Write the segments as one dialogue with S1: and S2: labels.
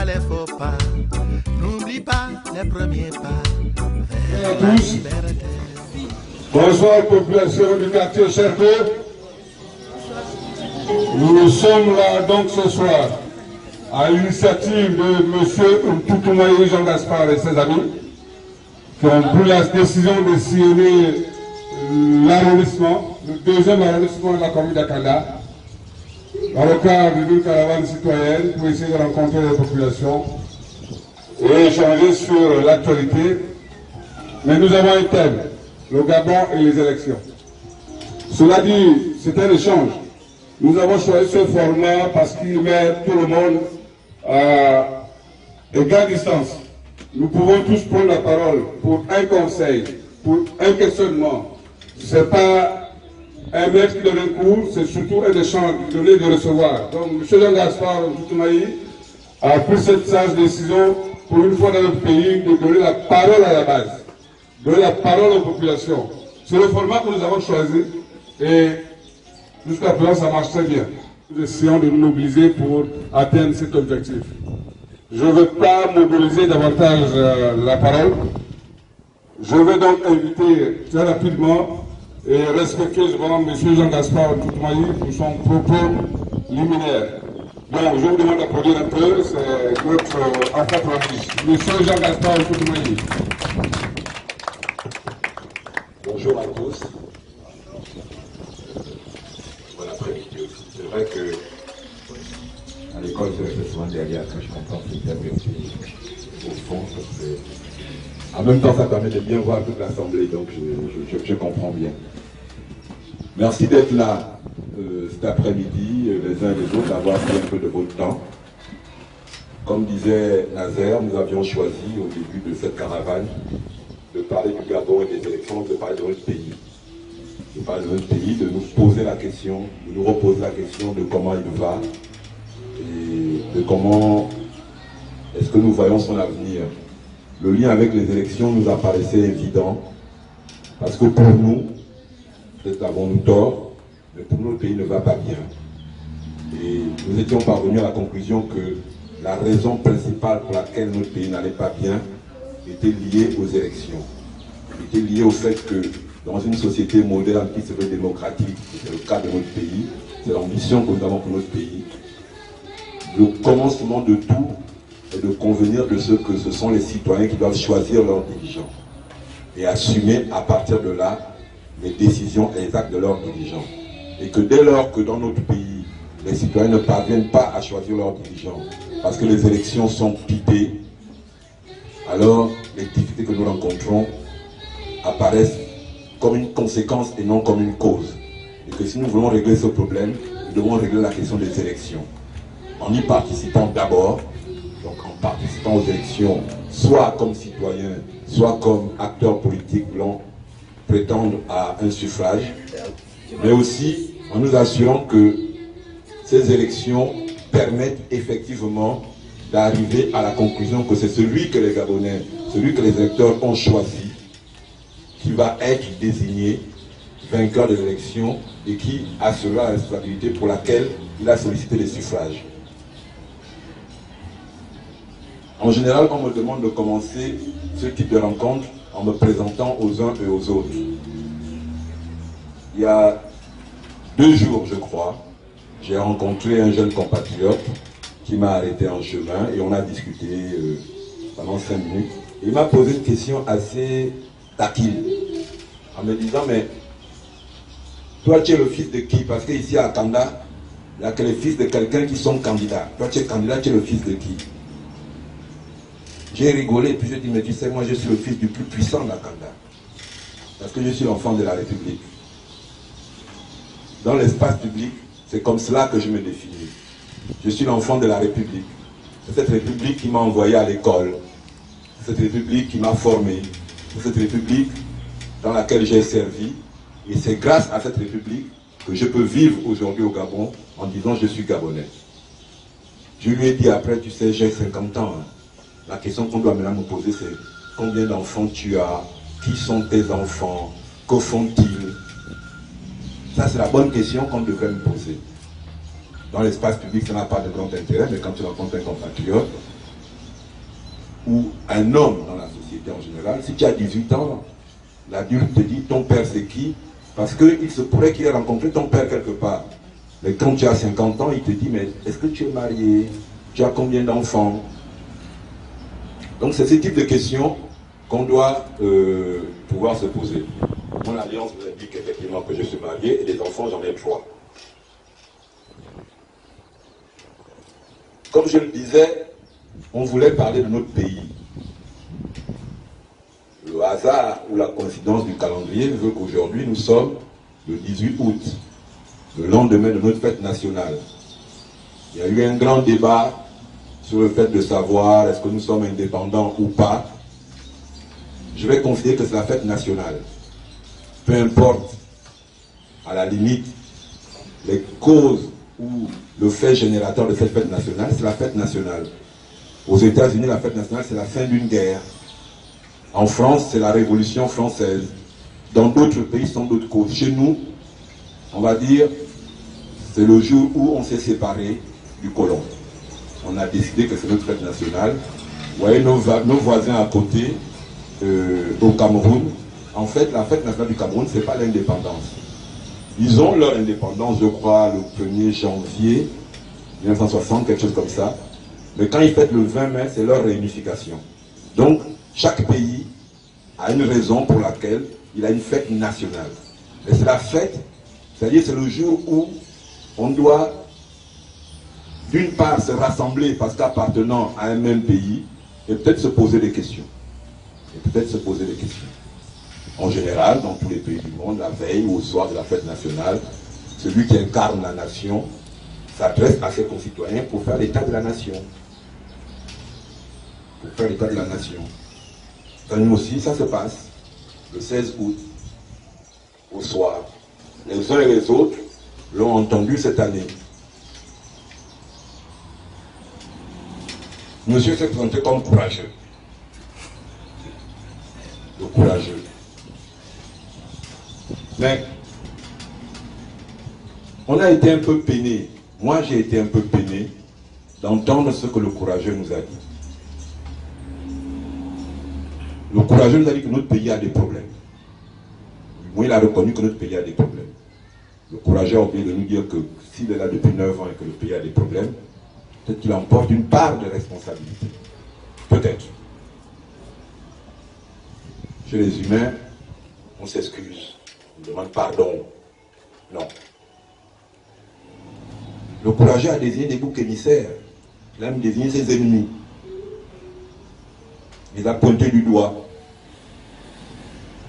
S1: les faux pas. N'oublie pas les premiers pas vers
S2: la liberté. Bonsoir population du quartier Cherko. Nous sommes là donc ce soir à l'initiative de M. Ntoutumaï Jean-Gaspard et ses amis qui ont pris la décision de sillonner l'arrondissement, le deuxième arrondissement de la commune d'Akanda, dans le cadre d'une caravane citoyenne pour essayer de rencontrer les populations et échanger sur l'actualité. Mais nous avons un thème, le Gabon et les élections. Cela dit, c'est un échange. Nous avons choisi ce format parce qu'il met tout le monde à égale distance. Nous pouvons tous prendre la parole pour un conseil, pour un questionnement. Ce n'est pas un maître qui donne un cours, c'est surtout un échange de donner et de recevoir. Donc M. Jean-Gaspard Ntoutumaï a pris cette sage décision pour une fois dans notre pays de donner la parole à la base, donner la parole aux populations. C'est le format que nous avons choisi et jusqu'à présent ça marche très bien. Nous essayons de nous mobiliser pour atteindre cet objectif. Je ne veux pas mobiliser davantage la parole. Je vais donc inviter très rapidement et respectueusement M. Jean-Gaspard Ntoutumaï pour son propos liminaire. Donc, je vous demande d'applaudir un peu, c'est notre enfant prodige. M. Jean-Gaspard Ntoutumaï.
S3: Bonjour à tous. Bon après-midi aussi. C'est vrai que à l'école, je reste souvent derrière quand je comprends ce thème au fond. En même temps, ça permet de bien voir toute l'Assemblée, donc je comprends bien. Merci d'être là cet après-midi, les uns et les autres, d'avoir pris un peu de votre temps. Comme disait Nazaire, nous avions choisi au début de cette caravane de parler du Gabon et des élections, de parler de notre pays. De parler de notre pays, de nous poser la question, de nous reposer la question de comment il va et de comment est-ce que nous voyons son avenir. Le lien avec les élections nous apparaissait évident parce que pour nous, peut-être avons-nous tort, mais pour nous le pays ne va pas bien. Et nous étions parvenus à la conclusion que la raison principale pour laquelle notre pays n'allait pas bien était liée aux élections. Était liée au fait que dans une société moderne qui se veut démocratique, c'est le cas de notre pays, c'est l'ambition que nous avons pour notre pays, le commencement de tout est de convenir de ce que ce sont les citoyens qui doivent choisir leurs dirigeants et assumer à partir de là les décisions et les actes de leurs dirigeants. Et que dès lors que dans notre pays, les citoyens ne parviennent pas à choisir leurs dirigeants parce que les élections sont pipées, alors les difficultés que nous rencontrons apparaissent comme une conséquence et non comme une cause. Et que si nous voulons régler ce problème, nous devons régler la question des élections. En y participant d'abord, donc en participant aux élections, soit comme citoyen, soit comme acteur politique blanc, prétendre à un suffrage, mais aussi en nous assurant que ces élections permettent effectivement d'arriver à la conclusion que c'est celui que les Gabonais, celui que les électeurs ont choisi, qui va être désigné vainqueur de l'élection et qui assurera la responsabilité pour laquelle il a sollicité les suffrages. En général, on me demande de commencer ce type de rencontre en me présentant aux uns et aux autres. Il y a 2 jours, je crois, j'ai rencontré un jeune compatriote qui m'a arrêté en chemin et on a discuté pendant 5 minutes. Il m'a posé une question assez taquine en me disant, mais toi tu es le fils de qui? Parce qu'ici à Kanda, il n'y a que les fils de quelqu'un qui sont candidats. Toi tu es candidat, tu es le fils de qui? J'ai rigolé, puis je dis, mais tu sais, moi je suis le fils du plus puissant d'Akanda. Parce que je suis l'enfant de la République. Dans l'espace public, c'est comme cela que je me définis. Je suis l'enfant de la République. C'est cette République qui m'a envoyé à l'école. C'est cette République qui m'a formé. C'est cette République dans laquelle j'ai servi. Et c'est grâce à cette République que je peux vivre aujourd'hui au Gabon en disant je suis Gabonais. Je lui ai dit après, tu sais, j'ai 50 ans. Hein. La question qu'on doit maintenant me poser, c'est combien d'enfants tu as? Qui sont tes enfants? Que font-ils? Ça, c'est la bonne question qu'on devrait me poser. Dans l'espace public, ça n'a pas de grand intérêt, mais quand tu rencontres un compatriote, ou un homme dans la société en général, si tu as 18 ans, l'adulte te dit ton père c'est qui? Parce qu'il se pourrait qu'il ait rencontré ton père quelque part. Mais quand tu as 50 ans, il te dit mais est-ce que tu es marié? Tu as combien d'enfants? Donc c'est ce type de questions qu'on doit pouvoir se poser. Mon alliance vous indique effectivement que je suis marié et des enfants j'en ai 3. Comme je le disais, on voulait parler de notre pays. Le hasard ou la coïncidence du calendrier veut qu'aujourd'hui nous sommes le 18 août, le lendemain de notre fête nationale. Il y a eu un grand débat sur le fait de savoir est-ce que nous sommes indépendants ou pas. Je vais considérer que c'est la fête nationale. Peu importe, à la limite, les causes ou le fait générateur de cette fête nationale, c'est la fête nationale. Aux États-Unis, la fête nationale, c'est la fin d'une guerre. En France, c'est la Révolution française. Dans d'autres pays, ce sont d'autres causes. Chez nous, on va dire, c'est le jour où on s'est séparé du colon. On a décidé que c'est notre fête nationale. Vous voyez nos voisins à côté, au Cameroun. En fait, la fête nationale du Cameroun, ce n'est pas l'indépendance. Ils ont leur indépendance, je crois, le 1er janvier 1960, quelque chose comme ça. Mais quand ils fêtent le 20 mai, c'est leur réunification. Donc, chaque pays a une raison pour laquelle il a une fête nationale. Et c'est la fête, c'est-à-dire c'est le jour où on doit, d'une part, se rassembler parce qu'appartenant à un même pays, et peut-être se poser des questions. En général, dans tous les pays du monde, la veille ou au soir de la fête nationale, celui qui incarne la nation s'adresse à ses concitoyens pour faire l'état de la nation. Enfin, nous aussi, ça se passe le 16 août, au soir. Les uns et les autres l'ont entendu cette année. Monsieur s'est présenté comme courageux. Le courageux. Mais on a été un peu peiné. Moi, j'ai été un peu peiné d'entendre ce que le courageux nous a dit. Le courageux nous a dit que notre pays a des problèmes. Moi, il a reconnu que notre pays a des problèmes. Le courageux a oublié de nous dire que s'il est là depuis 9 ans et que le pays a des problèmes, peut-être qu'il emporte une part de responsabilité. Peut-être. Chez les humains, on s'excuse. On demande pardon. Non. Le courageux a désigné des boucs émissaires. Il a même désigné ses ennemis. Il a pointé du doigt.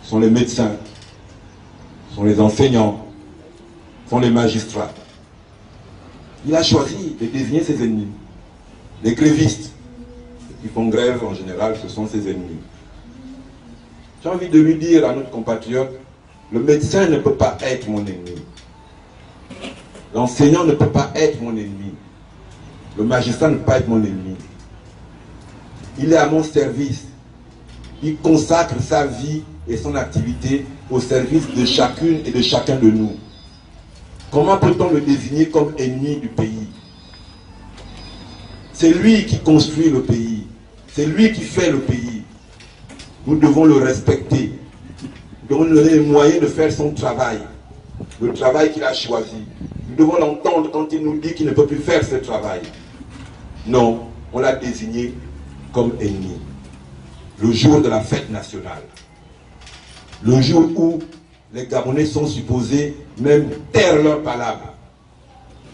S3: Ce sont les médecins, ce sont les enseignants, ce sont les magistrats. Il a choisi de désigner ses ennemis. Les grévistes qui font grève en général, ce sont ses ennemis. J'ai envie de lui dire à notre compatriote, le médecin ne peut pas être mon ennemi. L'enseignant ne peut pas être mon ennemi. Le magistrat ne peut pas être mon ennemi. Il est à mon service. Il consacre sa vie et son activité au service de chacune et de chacun de nous. Comment peut-on le désigner comme ennemi du pays? C'est lui qui construit le pays. C'est lui qui fait le pays. Nous devons le respecter. Nous devons lui donner les moyens de faire son travail. Le travail qu'il a choisi. Nous devons l'entendre quand il nous dit qu'il ne peut plus faire ce travail. Non, on l'a désigné comme ennemi. Le jour de la fête nationale. Le jour où les Gabonais sont supposés même taire leurs palabres.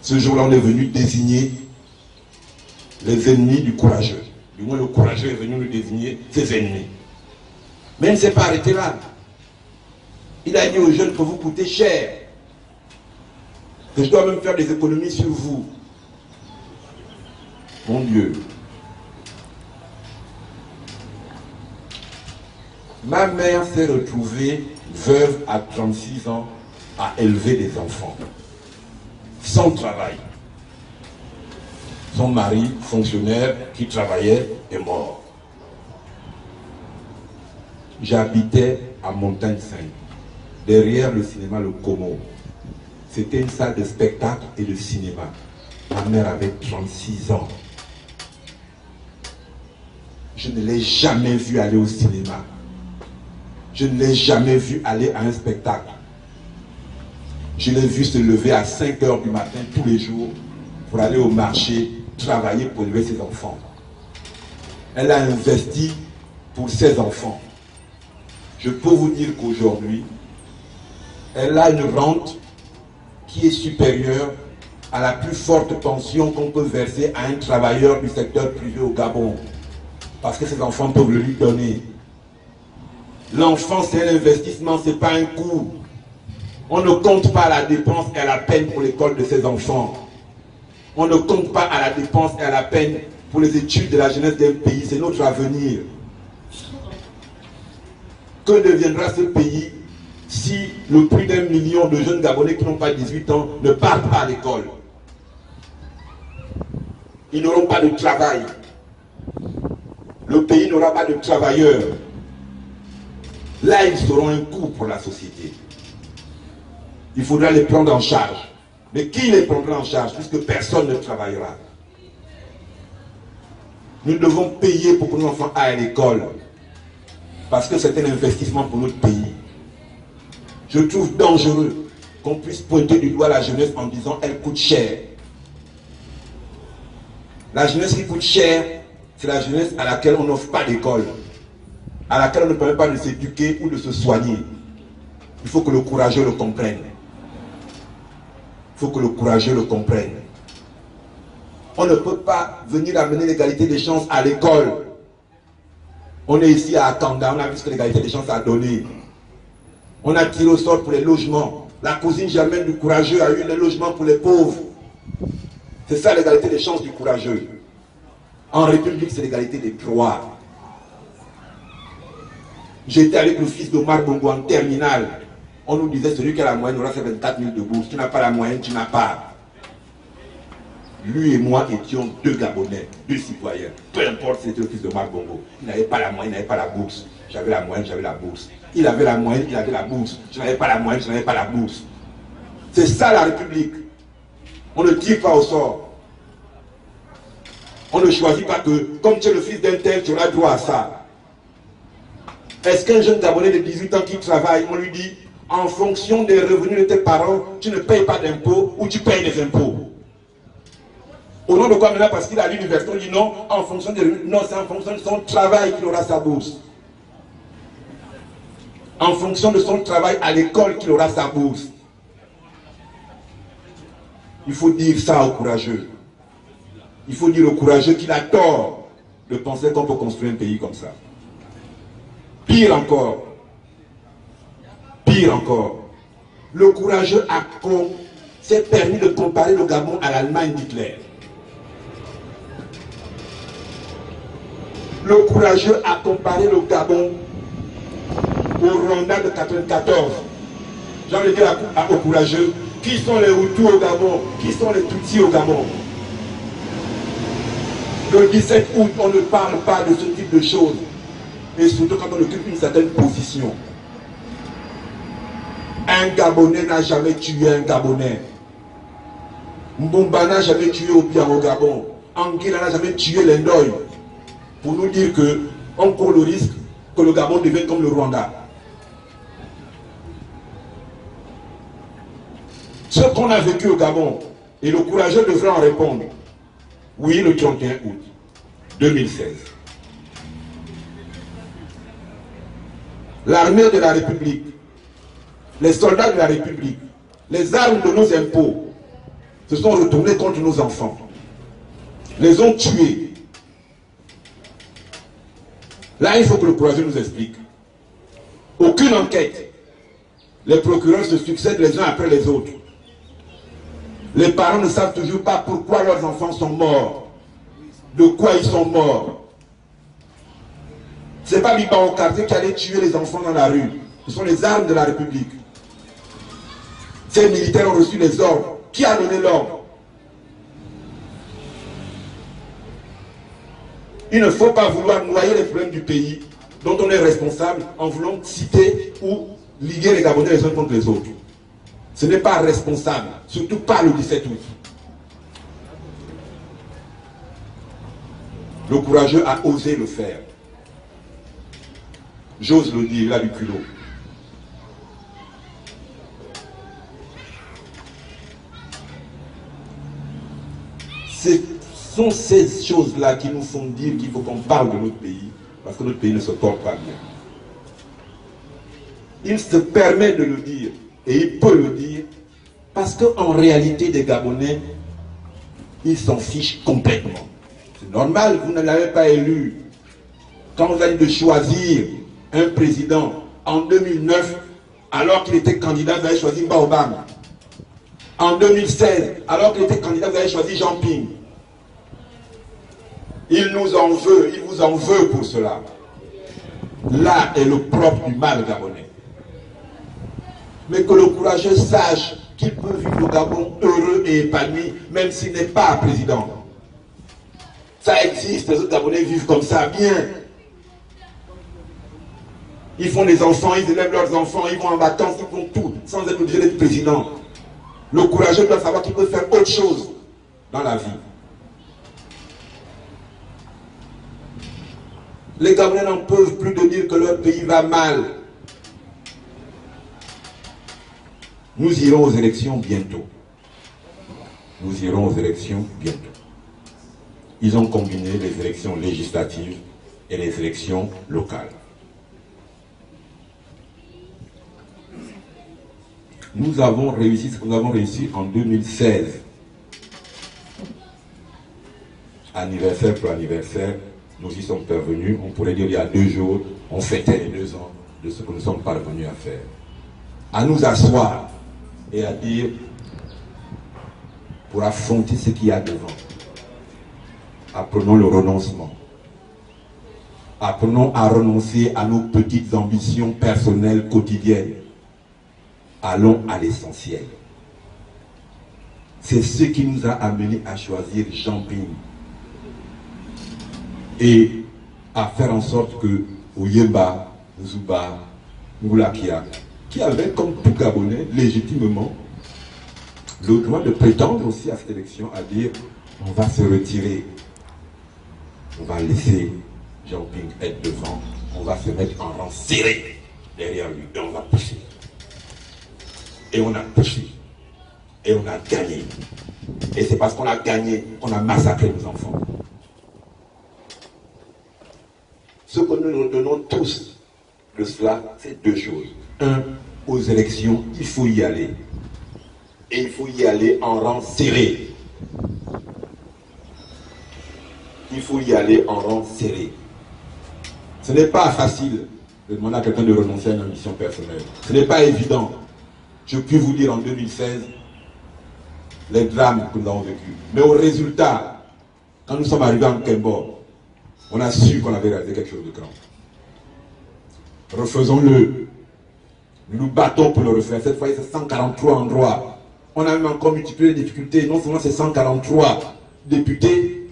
S3: Ce jour-là, on est venu désigner les ennemis du courageux. Du moins, le courageux est venu nous désigner ses ennemis. Mais il ne s'est pas arrêté là. Il a dit aux jeunes que vous coûtez cher. Que je dois même faire des économies sur vous. Mon Dieu. Ma mère s'est retrouvée veuve à 36 ans à élever des enfants. Sans travail. Son mari, fonctionnaire, qui travaillait, est mort. J'habitais à Montagne-Sainte, derrière le cinéma Le Como. C'était une salle de spectacle et de cinéma. Ma mère avait 36 ans. je ne l'ai jamais vu aller au cinéma. Je ne l'ai jamais vu aller à un spectacle. Je l'ai vu se lever à 5 h du matin tous les jours pour aller au marché, travailler pour élever ses enfants. Elle a investi pour ses enfants. Je peux vous dire qu'aujourd'hui, elle a une rente qui est supérieure à la plus forte pension qu'on peut verser à un travailleur du secteur privé au Gabon. Parce que ses enfants peuvent le lui donner. L'enfant, c'est un investissement, ce n'est pas un coût. On ne compte pas à la dépense et à la peine pour l'école de ses enfants. On ne compte pas à la dépense et à la peine pour les études de la jeunesse d'un pays. C'est notre avenir. Que deviendra ce pays si le plus d'1 million de jeunes Gabonais qui n'ont pas 18 ans ne partent pas à l'école? Ils n'auront pas de travail. Le pays n'aura pas de travailleurs. Là, ils seront un coût pour la société. Il faudra les prendre en charge. Mais qui les prendra en charge puisque personne ne travaillera? Nous devons payer pour que nos enfants aillent à l'école. Parce que c'est un investissement pour notre pays. Je trouve dangereux qu'on puisse pointer du doigt la jeunesse en disant elle coûte cher. La jeunesse qui coûte cher, c'est la jeunesse à laquelle on n'offre pas d'école, à laquelle on ne permet pas de s'éduquer ou de se soigner. Il faut que le courageux le comprenne. Il faut que le courageux le comprenne. On ne peut pas venir amener l'égalité des chances à l'école. On est ici à Akanda, on a vu ce que l'égalité des chances a donné. On a tiré au sort pour les logements. La cousine Germaine du courageux a eu les logements pour les pauvres. C'est ça l'égalité des chances du courageux. En République, c'est l'égalité des droits. J'étais avec le fils d'Omar Bongo en terminale. On nous disait, celui qui a la moyenne aura fait 24 000 de bourse. Tu n'as pas la moyenne, tu n'as pas. Lui et moi étions 2 Gabonais, 2 citoyens. Peu importe si c'était le fils d'Omar Bongo. Il n'avait pas la moyenne, il n'avait pas la bourse. J'avais la moyenne, j'avais la bourse. Il avait la moyenne, il avait la bourse. Je n'avais pas la moyenne, je n'avais pas la bourse. C'est ça la République. On ne tire pas au sort. On ne choisit pas que, comme tu es le fils d'un tel, tu auras droit à ça. Est-ce qu'un jeune Gabonais de 18 ans qui travaille, on lui dit, en fonction des revenus de tes parents, tu ne payes pas d'impôts ou tu payes des impôts? Au nom de quoi maintenant? Parce qu'il a l'université, on dit non, en fonction des revenus. Non, c'est en fonction de son travail qu'il aura sa bourse. En fonction de son travail à l'école qu'il aura sa bourse. Il faut dire ça aux courageux. Il faut dire aux courageux qu'il a tort de penser qu'on peut construire un pays comme ça. Pire encore, le courageux s'est permis de comparer le Gabon à l'Allemagne d'Hitler. Le courageux a comparé le Gabon au Rwanda de 1994. J'ai envie de dire aux courageux, qui sont les Hutus au Gabon? Qui sont les Tutsis au Gabon? Le 17 août, on ne parle pas de ce type de choses. Et surtout quand on occupe une certaine position. Un Gabonais n'a jamais tué un Gabonais. Mbumba n'a jamais tué Obiang au Gabon. Anguilla n'a jamais tué l'Indoy. Pour nous dire qu'on court le risque que le Gabon devienne comme le Rwanda. Ce qu'on a vécu au Gabon, et le courageux devrait en répondre. Oui, le 31 août 2016. L'armée de la République, les soldats de la République, les armes de nos impôts se sont retournés contre nos enfants. Les ont tués. Là, il faut que le courageux nous explique. Aucune enquête. Les procureurs se succèdent les uns après les autres. Les parents ne savent toujours pas pourquoi leurs enfants sont morts. De quoi ils sont morts. Ce n'est pas Biba au quartier qui allait tuer les enfants dans la rue. Ce sont les armes de la République. Ces militaires ont reçu les ordres. Qui a donné l'ordre? Il ne faut pas vouloir noyer les problèmes du pays dont on est responsable en voulant citer ou liguer les Gabonais les uns contre les autres. Ce n'est pas responsable, surtout pas le 17 août. Le courageux a osé le faire. J'ose le dire, il a du culot. Ce sont ces choses-là qui nous font dire qu'il faut qu'on parle de notre pays, parce que notre pays ne se porte pas bien. Il se permet de le dire, et il peut le dire, parce qu'en réalité, des Gabonais, ils s'en fichent complètement. C'est normal, vous ne l'avez pas élu. Quand vous allez de choisir un président en 2009, alors qu'il était candidat, vous avez choisi Obama. En 2016, alors qu'il était candidat, vous avez choisi Jean Ping. Il nous en veut, il vous en veut pour cela. Là est le propre du mal gabonais. Mais que le courageux sache qu'il peut vivre au Gabon heureux et épanoui, même s'il n'est pas président. Ça existe, les autres Gabonais vivent comme ça, bien. Ils font des enfants, ils élèvent leurs enfants, ils vont en vacances, ils font tout, sans être obligés d'être président. Le courageux doit savoir qu'il peut faire autre chose dans la vie. Les Gabonais n'en peuvent plus de dire que leur pays va mal. Nous irons aux élections bientôt. Nous irons aux élections bientôt. Ils ont combiné les élections législatives et les élections locales. Nous avons réussi ce que nous avons réussi en 2016. Anniversaire pour anniversaire, nous y sommes parvenus. On pourrait dire il y a 2 jours, on fêtait les 2 ans de ce que nous sommes parvenus à faire. À nous asseoir et à dire, pour affronter ce qu'il y a devant, apprenons le renoncement. Apprenons à renoncer à nos petites ambitions personnelles quotidiennes. Allons à l'essentiel. C'est ce qui nous a amené à choisir Jean Ping et à faire en sorte que Oyemba, Zouba, Ngoulakia, qui avait comme tout Gabonais légitimement le droit de prétendre aussi à cette élection, à dire on va se retirer, on va laisser Jean Ping être devant, on va se mettre en rang serré derrière lui et on va pousser. Et on a poussé. Et on a gagné. Et c'est parce qu'on a gagné qu'on a massacré nos enfants. Ce que nous nous donnons tous de cela, c'est 2 choses. 1, aux élections, il faut y aller. Et il faut y aller en rang serré. Il faut y aller en rang serré. Ce n'est pas facile de demander à quelqu'un de renoncer à une ambition personnelle. Ce n'est pas évident. Je puis vous dire en 2016 les drames que nous avons vécus. Mais au résultat, quand nous sommes arrivés en Kembo, on a su qu'on avait réalisé quelque chose de grand. Refaisons-le. Nous nous battons pour le refaire. Cette fois, c'est 143 endroits. On a même encore multiplié les difficultés. Non seulement c'est 143 députés,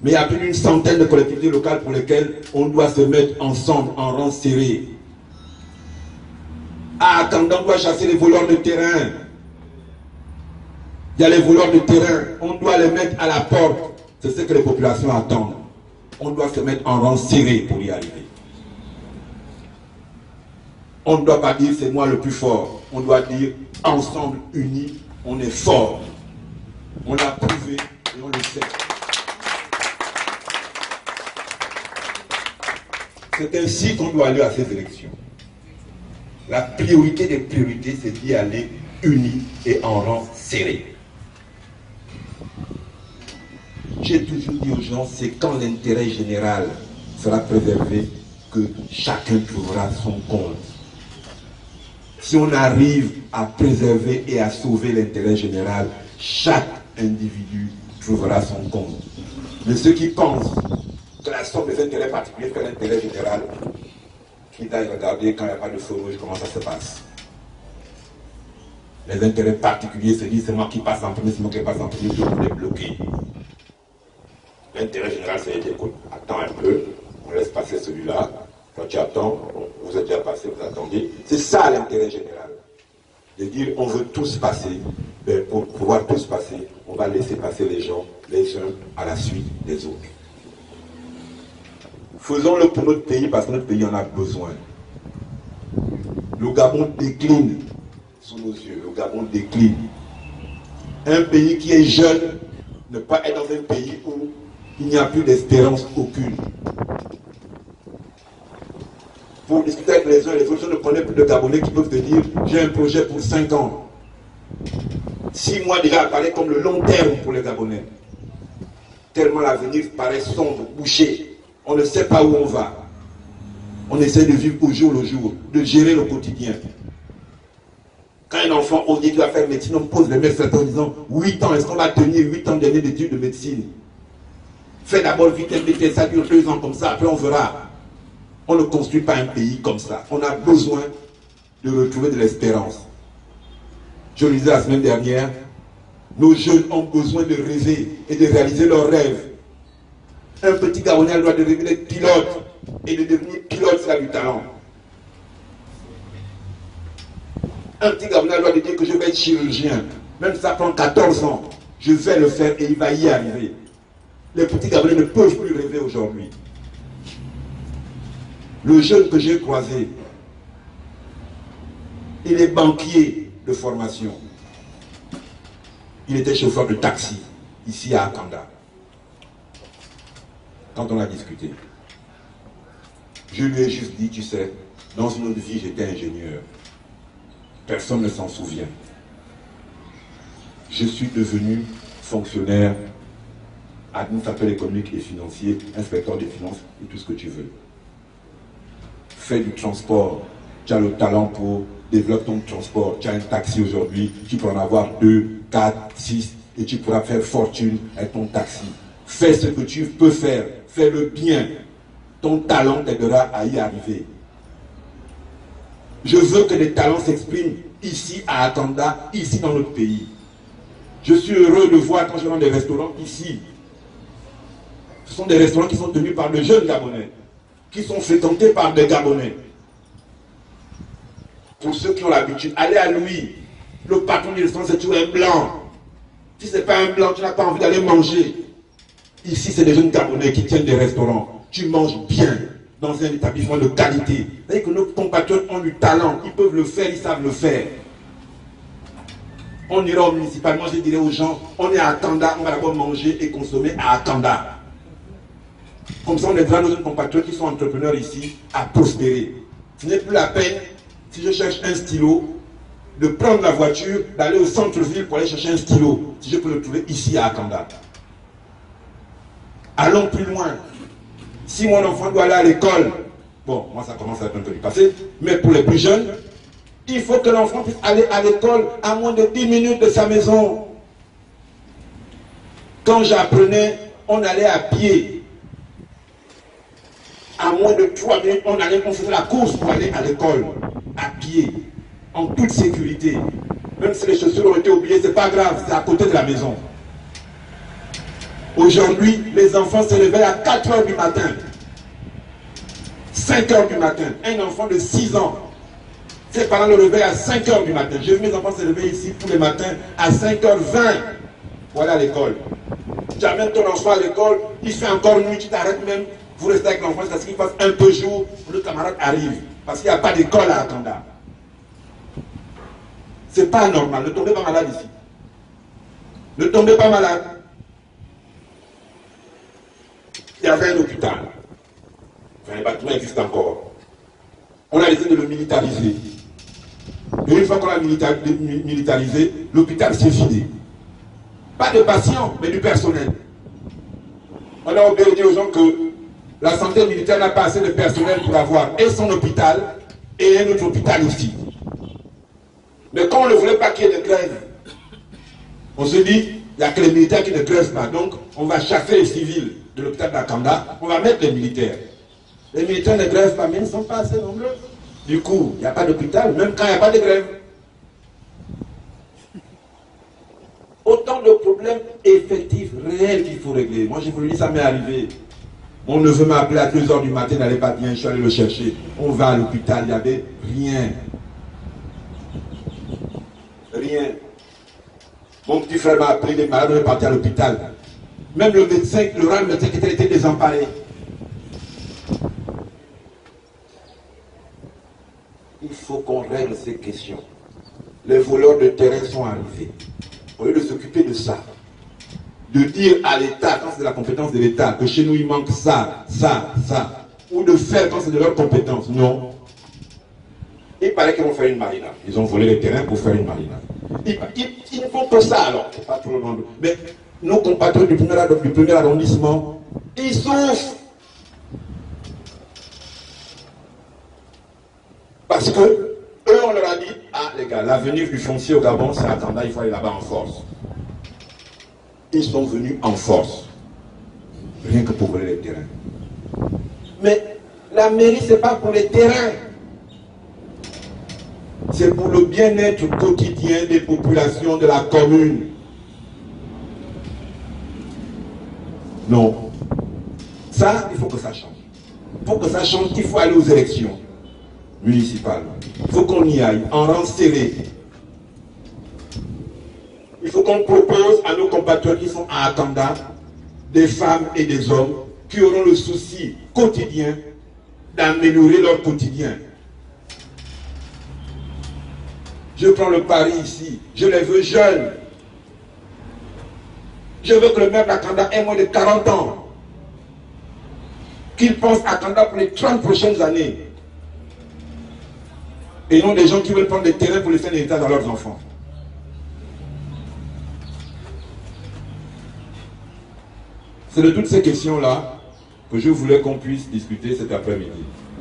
S3: mais il y a plus d'une centaine de collectivités locales pour lesquelles on doit se mettre ensemble en rang serré. Ah, quand on doit chasser les voleurs de terrain, il y a les voleurs de terrain, on doit les mettre à la porte. C'est ce que les populations attendent. On doit se mettre en rang serré pour y arriver. On ne doit pas dire c'est moi le plus fort. On doit dire ensemble, unis, on est fort. On l'a prouvé et on le sait. C'est ainsi qu'on doit aller à ces élections. La priorité des priorités, c'est d'y aller unis et en rang serré. J'ai toujours dit aux gens, c'est quand l'intérêt général sera préservé que chacun trouvera son compte. Si on arrive à préserver et à sauver l'intérêt général, chaque individu trouvera son compte. Mais ceux qui pensent que la somme des intérêts particuliers fait l'intérêt général, qu'ils aillent regarder quand il n'y a pas de feu rouge comment ça se passe. Les intérêts particuliers se disent c'est moi qui passe en premier, c'est moi qui passe en premier, tout le monde est bloqué. L'intérêt général, c'est écoute, attends un peu, on laisse passer celui-là. Quand tu attends, vous êtes déjà passé, vous attendez. C'est ça l'intérêt général. De dire on veut tous passer, mais pour pouvoir tous passer, on va laisser passer les gens, les uns à la suite des autres. Faisons-le pour notre pays parce que notre pays en a besoin. Le Gabon décline sous nos yeux. Le Gabon décline. Un pays qui est jeune ne peut pas être dans un pays où il n'y a plus d'espérance aucune. Pour discuter avec les uns et les autres, je ne connais plus de Gabonais qui peuvent te dire j'ai un projet pour 5 ans. 6 mois déjà apparaît comme le long terme pour les Gabonais. Tellement l'avenir paraît sombre, bouché. On ne sait pas où on va. On essaie de vivre au jour le jour, de gérer le quotidien. Quand un enfant ose dire qu'il va faire médecine, on pose les mêmes questions en disant 8 ans, est-ce qu'on va tenir 8 ans d'années d'études de médecine? Fais d'abord vite un BTS, ça dure 2 ans comme ça, après on verra. On ne construit pas un pays comme ça. On a besoin de retrouver de l'espérance. Je le disais la semaine dernière, nos jeunes ont besoin de rêver et de réaliser leurs rêves. Un petit Gabonais a le droit de devenir pilote et de devenir pilote, c'est du talent. Un petit Gabonais a le droit de dire que je vais être chirurgien. Même si ça prend 14 ans, je vais le faire et il va y arriver. Les petits Gabonais ne peuvent plus rêver aujourd'hui. Le jeune que j'ai croisé, il est banquier de formation. Il était chauffeur de taxi, ici à Akanda. Quand on a discuté, je lui ai juste dit, tu sais, dans une autre vie, j'étais ingénieur. Personne ne s'en souvient. Je suis devenu fonctionnaire, administrateur économique et financier, inspecteur des finances et tout ce que tu veux. Fais du transport, tu as le talent pour développer ton transport, tu as un taxi aujourd'hui, tu peux en avoir 2, 4, 6 et tu pourras faire fortune avec ton taxi. Fais ce que tu peux faire, fais-le bien. Ton talent t'aidera à y arriver. Je veux que les talents s'expriment ici à Akanda, ici dans notre pays. Je suis heureux de voir quand je vais dans des restaurants ici. Ce sont des restaurants qui sont tenus par de jeunes Gabonais, qui sont fréquentés par des Gabonais. Pour ceux qui ont l'habitude, allez à Louis. Le patron du restaurant, c'est toujours un blanc. Si ce n'est pas un blanc, tu n'as pas envie d'aller manger. Ici, c'est des jeunes Gabonais qui tiennent des restaurants. Tu manges bien dans un établissement de qualité. C'est-à-dire que nos compatriotes ont du talent. Ils peuvent le faire, ils savent le faire. On ira au municipal. Moi, je dirais aux gens, on est à Akanda, on va d'abord manger et consommer à Akanda. Comme ça, on aidera nos compatriotes qui sont entrepreneurs ici à prospérer. Ce n'est plus la peine, si je cherche un stylo, de prendre la voiture, d'aller au centre-ville pour aller chercher un stylo. Si je peux le trouver ici à Akanda. Allons plus loin. Si mon enfant doit aller à l'école, bon, moi ça commence à être un peu du passé, mais pour les plus jeunes, il faut que l'enfant puisse aller à l'école à moins de 10 minutes de sa maison. Quand j'apprenais, on allait à pied. À moins de 3 minutes, on faisait la course pour aller à l'école, à pied, en toute sécurité. Même si les chaussures ont été oubliées, c'est pas grave, c'est à côté de la maison. Aujourd'hui, les enfants se réveillent à 4 h du matin. 5 h du matin. Un enfant de 6 ans. Ses parents le réveillent à 5 h du matin. J'ai vu mes enfants se réveiller ici tous les matins à 5h20 pour aller à l'école. Tu amènes ton enfant à l'école, il fait encore nuit, tu t'arrêtes même. Vous restez avec l'enfant jusqu'à ce qu'il fasse un peu jour, le camarade arrive. Parce qu'il n'y a pas d'école à Akanda. C'est pas normal. Ne tombez pas malade ici. Ne tombez pas malade. Il y avait un hôpital. Enfin, le bâtiment existe encore. On a essayé de le militariser. Et une fois qu'on l'a militarisé, l'hôpital s'est vidé. Pas de patients, mais du personnel. On a oublié de dire aux gens que la santé militaire n'a pas assez de personnel pour avoir et son hôpital et un autre hôpital ici. Mais quand on ne voulait pas qu'il y ait de grève, on se dit, il n'y a que les militaires qui ne grèvent pas. Donc, on va chasser les civils de l'hôpital d'Akanda, on va mettre les militaires. Les militaires ne grèvent pas, mais ils ne sont pas assez nombreux. Du coup, il n'y a pas d'hôpital, même quand il n'y a pas de grève. Autant de problèmes effectifs, réels qu'il faut régler. Moi, j'ai voulu dire, ça m'est arrivé. Mon neveu m'a appelé à 2 h du matin, il n'allait pas bien, je suis allé le chercher. On va à l'hôpital, il n'y avait rien. Rien. Mon petit frère m'a appelé, il est malade, on est parti à l'hôpital. Même le médecin, le rang médecin qui était désemparé. il faut qu'on règle ces questions. Les voleurs de terrain sont arrivés. Au lieu de s'occuper de ça, de dire à l'État, quand c'est de la compétence de l'État, que chez nous il manque ça, ça, ça, ou de faire quand c'est de leur compétence, non. Il paraît qu'ils vont faire une marina. Ils ont volé les terrains pour faire une marina. Ils ne font pas ça alors. C'est pas trop loin. Mais nos compatriotes du premier arrondissement, ils souffrent. Parce que eux, on leur a dit, ah les gars, l'avenir du foncier au Gabon, c'est attendant, il faut aller là-bas en force. Ils sont venus en force. Rien que pour voler les terrains. Mais la mairie, c'est pas pour les terrains. C'est pour le bien-être quotidien des populations de la commune. Non. Ça, il faut que ça change. Pour que ça change, il faut aller aux élections municipales. Il faut qu'on y aille en rang serré. Il faut qu'on propose à nos compatriotes qui sont à Akanda, des femmes et des hommes, qui auront le souci quotidien d'améliorer leur quotidien. Je prends le pari ici, je les veux jeunes. Je veux que le maire d'Akanda ait moins de 40 ans. Qu'il pense à Akanda pour les 30 prochaines années. Et non des gens qui veulent prendre des terrains pour les faire l'héritage à leurs enfants. C'est de toutes ces questions-là que je voulais qu'on puisse discuter cet après-midi.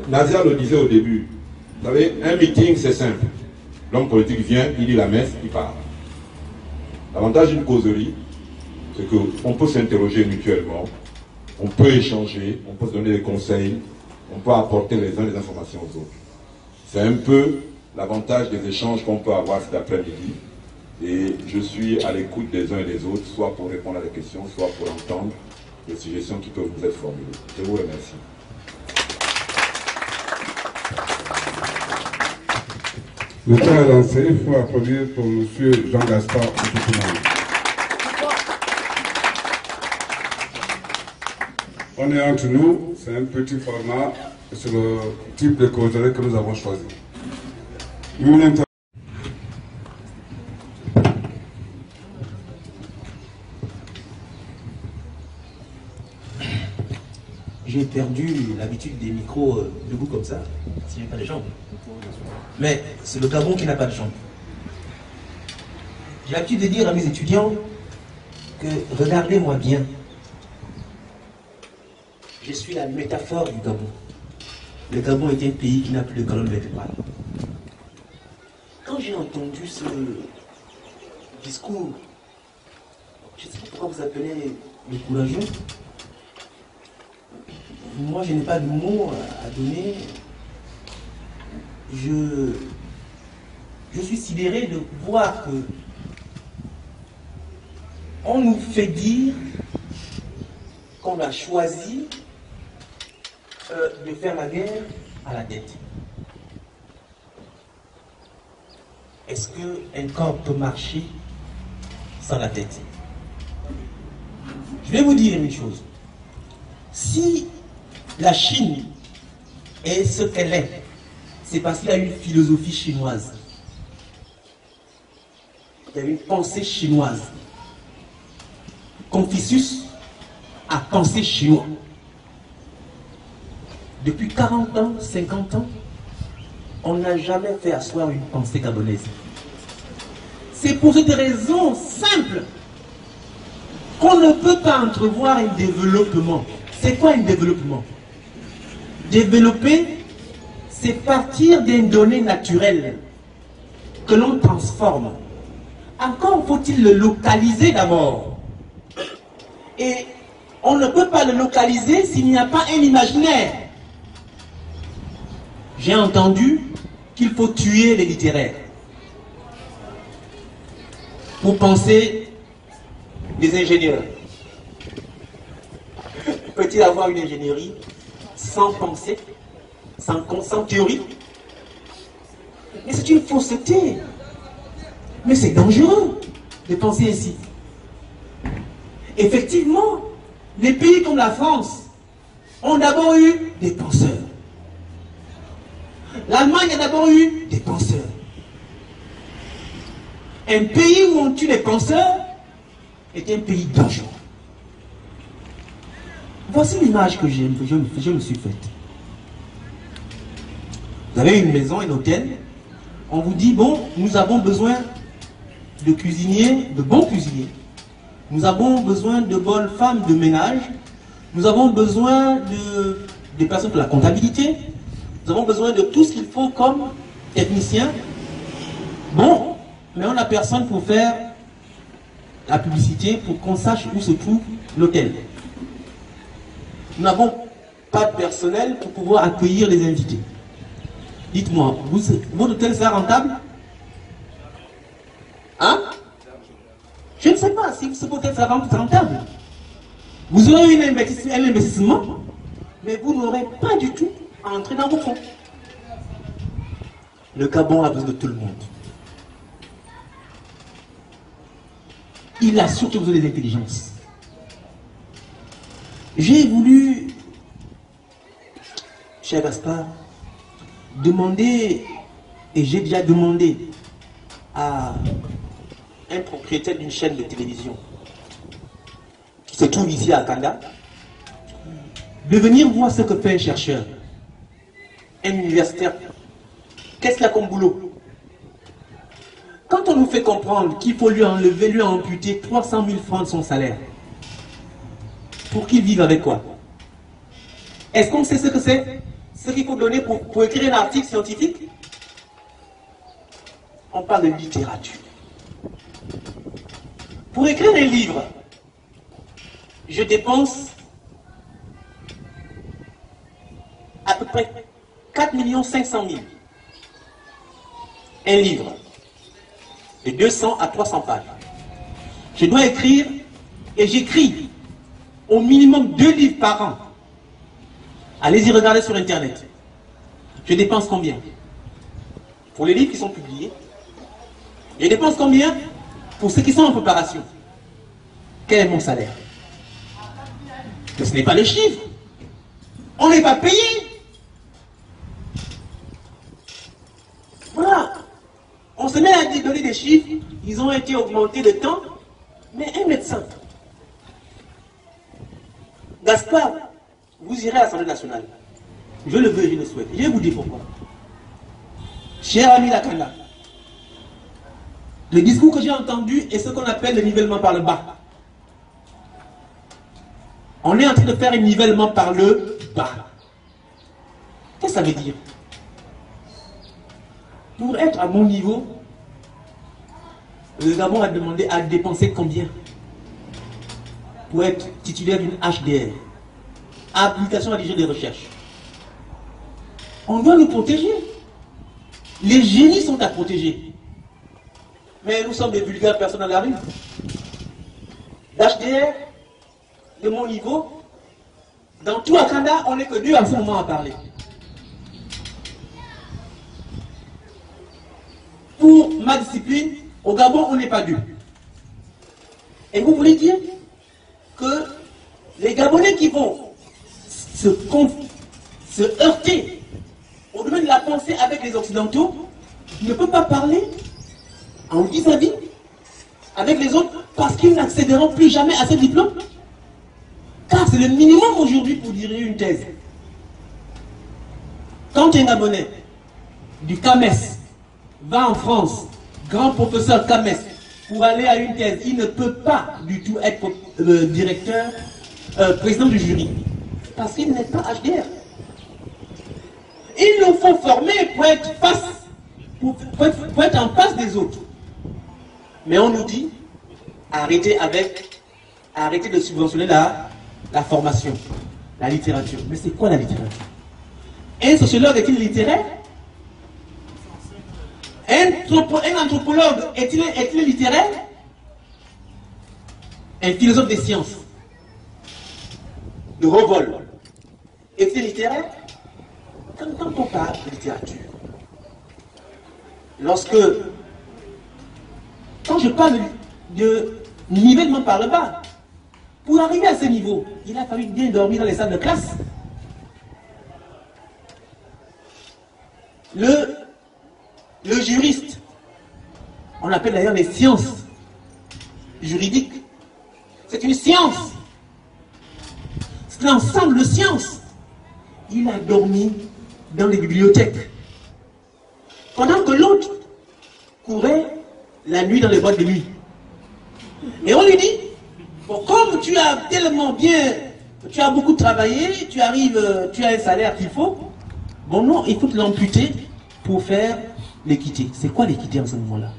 S3: Nazia le disait au début. Vous savez, un meeting, c'est simple. L'homme politique vient, il dit la messe, il part. L'avantage d'une causerie, c'est qu'on peut s'interroger mutuellement, on peut échanger, on peut se donner des conseils, on peut apporter les uns les informations aux autres. C'est un peu l'avantage des échanges qu'on peut avoir cet après-midi. Et je suis à l'écoute des uns et des autres, soit pour répondre à des questions, soit pour entendre les suggestions qui peuvent vous être formulées. Je vous remercie.
S2: Le temps est lancé, il faut applaudir pour M. Jean-Gaspard Otutumani. On est entre nous, c'est un petit format, c'est le type de causerie que nous avons choisi.
S4: J'ai perdu l'habitude des micros debout comme ça, si je n'ai pas de jambes. Mais c'est le Gabon qui n'a pas de jambes. J'ai l'habitude de dire à mes étudiants que regardez-moi bien. Je suis la métaphore du Gabon. Le Gabon est un pays qui n'a plus de colonne vertébrale. Quand j'ai entendu ce discours, je ne sais pas pourquoi vous appelez le courageux. Moi, je n'ai pas de mots à donner. Je suis sidéré de voir que on nous fait dire qu'on a choisi de faire la guerre à la dette. Est-ce qu'un corps peut marcher sans la dette? Je vais vous dire une chose. Si la Chine est ce qu'elle est, c'est parce qu'il y a une philosophie chinoise. Il y a une pensée chinoise. Confucius a pensé chinois. Depuis 40 ans, 50 ans, on n'a jamais fait asseoir une pensée gabonaise. C'est pour cette raison simple qu'on ne peut pas entrevoir un développement. C'est quoi un développement? Développer, c'est partir d'une donnée naturelle que l'on transforme. Encore faut-il le localiser d'abord. Et on ne peut pas le localiser s'il n'y a pas un imaginaire. J'ai entendu qu'il faut tuer les littéraires pour penser des ingénieurs. Peut-il avoir une ingénierie sans pensée, sans théorie? Mais c'est une fausseté. Mais c'est dangereux de penser ainsi. Effectivement, les pays comme la France ont d'abord eu des penseurs. La L'Allemagne a d'abord eu des penseurs. Un pays où on tue les penseurs est un pays dangereux. Voici l'image que je me suis faite. Vous avez une maison, un hôtel. On vous dit, bon, nous avons besoin de cuisiniers, de bons cuisiniers. Nous avons besoin de bonnes femmes de ménage. Nous avons besoin de personnes pour la comptabilité. Nous avons besoin de tout ce qu'il faut comme technicien. Bon, mais on n'a personne pour faire la publicité, pour qu'on sache où se trouve l'hôtel. Nous n'avons pas de personnel pour pouvoir accueillir les invités. Dites-moi, votre hôtel sera rentable? Hein? Je ne sais pas si ce hôtel sera rentable. Vous aurez un investissement, mais vous n'aurez pas du tout à entrer dans vos fonds. Le Gabon a besoin de tout le monde. Il a surtout besoin des intelligences. J'ai voulu, cher Gaspard, demander, et j'ai déjà demandé à un propriétaire d'une chaîne de télévision qui se trouve ici à Kanda, de venir voir ce que fait un chercheur, un universitaire. Qu'est-ce qu'il a comme boulot? Quand on nous fait comprendre qu'il faut lui enlever, lui amputer 300 000 francs de son salaire, pour qu'il vive avec quoi? Est-ce qu'on sait ce que c'est? Ce qu'il faut donner pour écrire un article scientifique? On parle de littérature. Pour écrire un livre, je dépense à peu près 4 500 000. Un livre de 200 à 300 pages. Je dois écrire, et j'écris au minimum 2 livres par an. Allez-y regarder sur Internet. Je dépense combien? Pour les livres qui sont publiés. Je dépense combien pour ceux qui sont en préparation? Quel est mon salaire? Que ce n'est pas le chiffre. On n'est pas payé. Voilà. On se met à donner des chiffres. Ils ont été augmentés de temps. Mais un médecin, Gaspard, vous irez à l'Assemblée nationale. Je le veux, je le souhaite. Je vais vous dire pourquoi. Cher ami Lakanda, le discours que j'ai entendu est ce qu'on appelle le nivellement par le bas. On est en train de faire un nivellement par le bas. Qu'est-ce que ça veut dire? Pour être à mon niveau, le Gabon a demandé à dépenser combien pour être titulaire d'une HDR, habilitation à diriger des recherches. On doit nous protéger. Les génies sont à protéger. Mais nous sommes des vulgaires personnes dans la rue. D'HDR, de mon niveau, dans tout Akanda, on n'est que 2 à ce moment à parler. Pour ma discipline, au Gabon, on n'est pas 2. Et vous voulez dire que les Gabonais qui vont se heurter au domaine de la pensée avec les Occidentaux ne peuvent pas parler en vis-à-vis avec les autres parce qu'ils n'accéderont plus jamais à ce diplôme. Car c'est le minimum aujourd'hui pour diriger une thèse. Quand un Gabonais du CAMES va en France, grand professeur CAMES, pour aller à une thèse, il ne peut pas du tout être directeur, président du jury. Parce qu'il n'est pas HDR. Il nous faut former pour être en face des autres. Mais on nous dit, arrêtez de subventionner la formation, la littérature. Mais c'est quoi la littérature? Un sociologue est-il littéraire? Un anthropologue est-il littéraire? Un philosophe des sciences de Revol est-il littéraire? Quand on parle de littérature, quand je parle de nivellement par le bas, pour arriver à ce niveau, il a fallu bien dormir dans les salles de classe. le juriste, on appelle d'ailleurs les sciences juridiques, c'est une science, c'est l'ensemble de sciences. Il a dormi dans les bibliothèques, pendant que l'autre courait la nuit dans les boîtes de nuit. Et on lui dit, bon, comme tu as tellement bien, tu as beaucoup travaillé, tu arrives, tu as un salaire qu'il faut, bon non, il faut te l'amputer pour faire l'équité. C'est quoi l'équité en ce moment-là?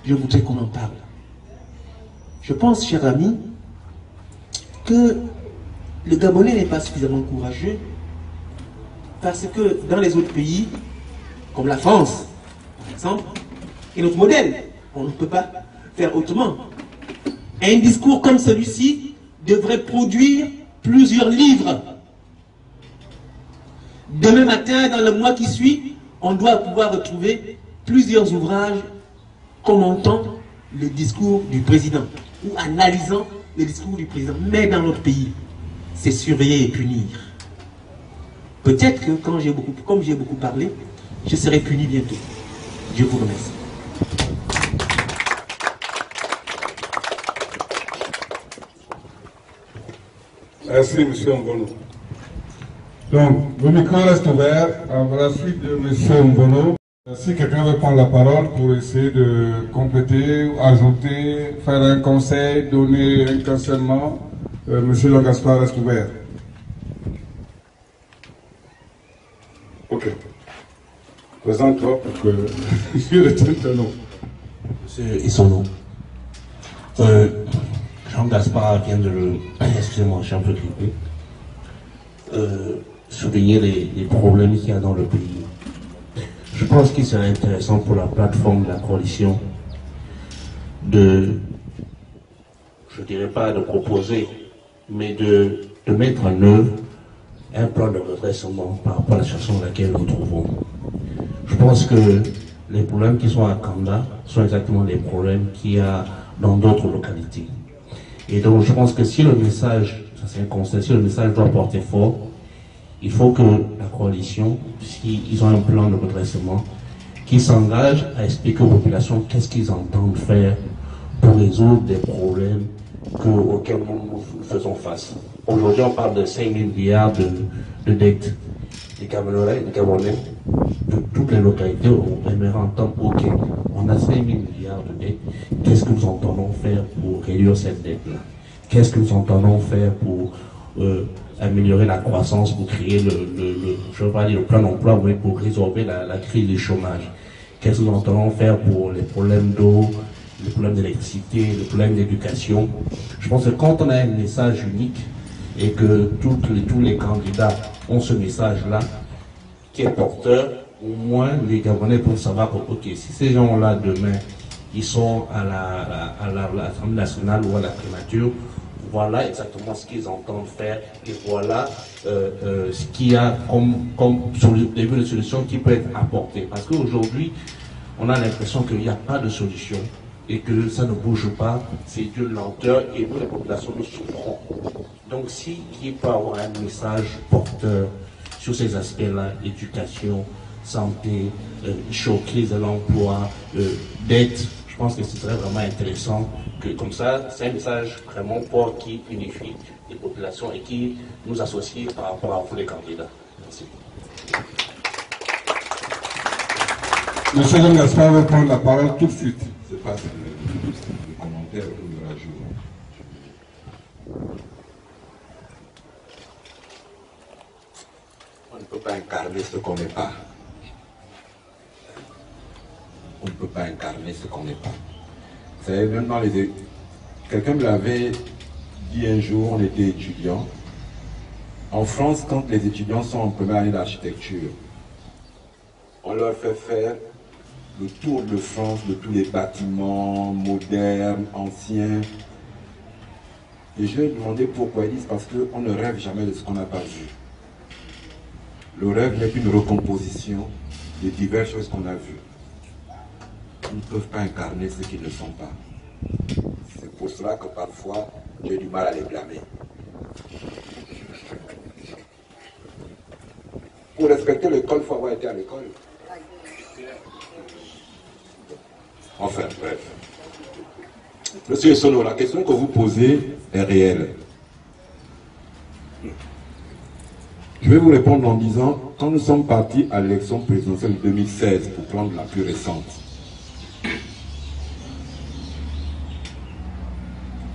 S4: Je voudrais qu'on en parle. Je pense, chers amis, que le Gabonais n'est pas suffisamment courageux parce que dans les autres pays, comme la France, par exemple, et notre modèle, on ne peut pas faire autrement. Un discours comme celui-ci devrait produire plusieurs livres. Demain matin, dans le mois qui suit, on doit pouvoir retrouver plusieurs ouvrages commentant le discours du président ou analysant le discours du président. Mais dans notre pays, c'est surveiller et punir. Peut-être que comme j'ai beaucoup parlé, je serai puni bientôt. Je vous remercie.
S2: Merci, M. Mbono. Donc, le micro reste ouvert à la suite de M. Mbono. Si quelqu'un veut prendre la parole pour essayer de compléter, ajouter, faire un conseil, donner un conseillement, M. Jean Gaspard reste ouvert. Ok. Présente-toi pour que je retienne ton nom.
S5: Monsieur Issono. Jean Gaspard vient de le. Excusez-moi, je suis un peu grippé. Souligner les problèmes qu'il y a dans le pays. Je pense qu'il serait intéressant pour la plateforme de la coalition de, je dirais pas de proposer, mais de mettre en œuvre un plan de redressement par rapport à la situation dans laquelle nous nous trouvons. Je pense que les problèmes qui sont à Kanda sont exactement les problèmes qu'il y a dans d'autres localités. Et donc je pense que si le message, ça c'est un conseil, si le message doit porter fort, il faut que la coalition, s'ils ont un plan de redressement, qu'ils s'engagent à expliquer aux populations qu'est-ce qu'ils entendent faire pour résoudre des problèmes auxquels nous faisons face. Aujourd'hui, on parle de 5 000 milliards de dettes. Les Gabonais, de toutes les localités, on aimerait entendre, ok, on a 5 000 milliards de dettes, qu'est-ce que nous entendons faire pour réduire cette dette-là? Qu'est-ce que nous entendons faire pour améliorer la croissance, pour créer je vais pas dire le plan d'emploi, mais pour résorber la crise du chômage? Qu'est-ce que nous entendons faire pour les problèmes d'eau, les problèmes d'électricité, les problèmes d'éducation? Je pense que quand on a un message unique et que tous les candidats ont ce message-là qui est porteur, au moins les Gabonais peuvent savoir que, ok, si ces gens-là demain, ils sont à l'Assemblée nationale ou à la primature, voilà exactement ce qu'ils entendent faire et voilà ce qu'il y a comme début de solution qui peut être apporté. Parce qu'aujourd'hui, on a l'impression qu'il n'y a pas de solution et que ça ne bouge pas, c'est une lenteur et nous, les populations, nous souffrons. Donc, si il peut y avoir un message porteur sur ces aspects-là, éducation, santé, crise de l'emploi, dette, je pense que ce serait vraiment intéressant que comme ça, c'est un message vraiment fort qui unifie les populations et qui nous associe par rapport à tous les candidats. Merci.
S2: Monsieur Jean Gaspard va prendre la parole tout de suite.
S3: C'est pas le commentaire ou le rajout. On ne peut pas incarner ce qu'on n'est pas. On ne peut pas incarner ce qu'on n'est pas. Vous savez, même dans les... Quelqu'un me l'avait dit un jour, on était étudiants. En France, quand les étudiants sont en première année d'architecture, on leur fait faire le tour de France de tous les bâtiments modernes, anciens. Et je lui ai demandé pourquoi. Ils disent parce qu'on ne rêve jamais de ce qu'on n'a pas vu. Le rêve n'est qu'une recomposition de diverses choses qu'on a vues. Ils ne peuvent pas incarner ce qu'ils ne sont pas. C'est pour cela que parfois, j'ai du mal à les blâmer. Pour respecter l'école, il faut avoir été à l'école. Enfin, bref. Monsieur Sono, la question que vous posez est réelle. Je vais vous répondre en disant, quand nous sommes partis à l'élection présidentielle 2016, pour prendre la plus récente,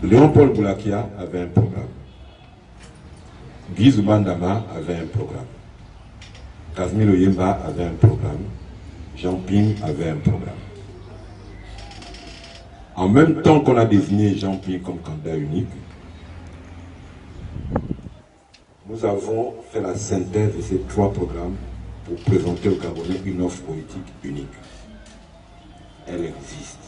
S3: Léon-Paul Boulakia avait un programme. Guy Zoubandama avait un programme. Kazmi Oyemba avait un programme. Jean Ping avait un programme. En même temps qu'on a désigné Jean Ping comme candidat unique, nous avons fait la synthèse de ces 3 programmes pour présenter aux Gabonais une offre politique unique. Elle existe.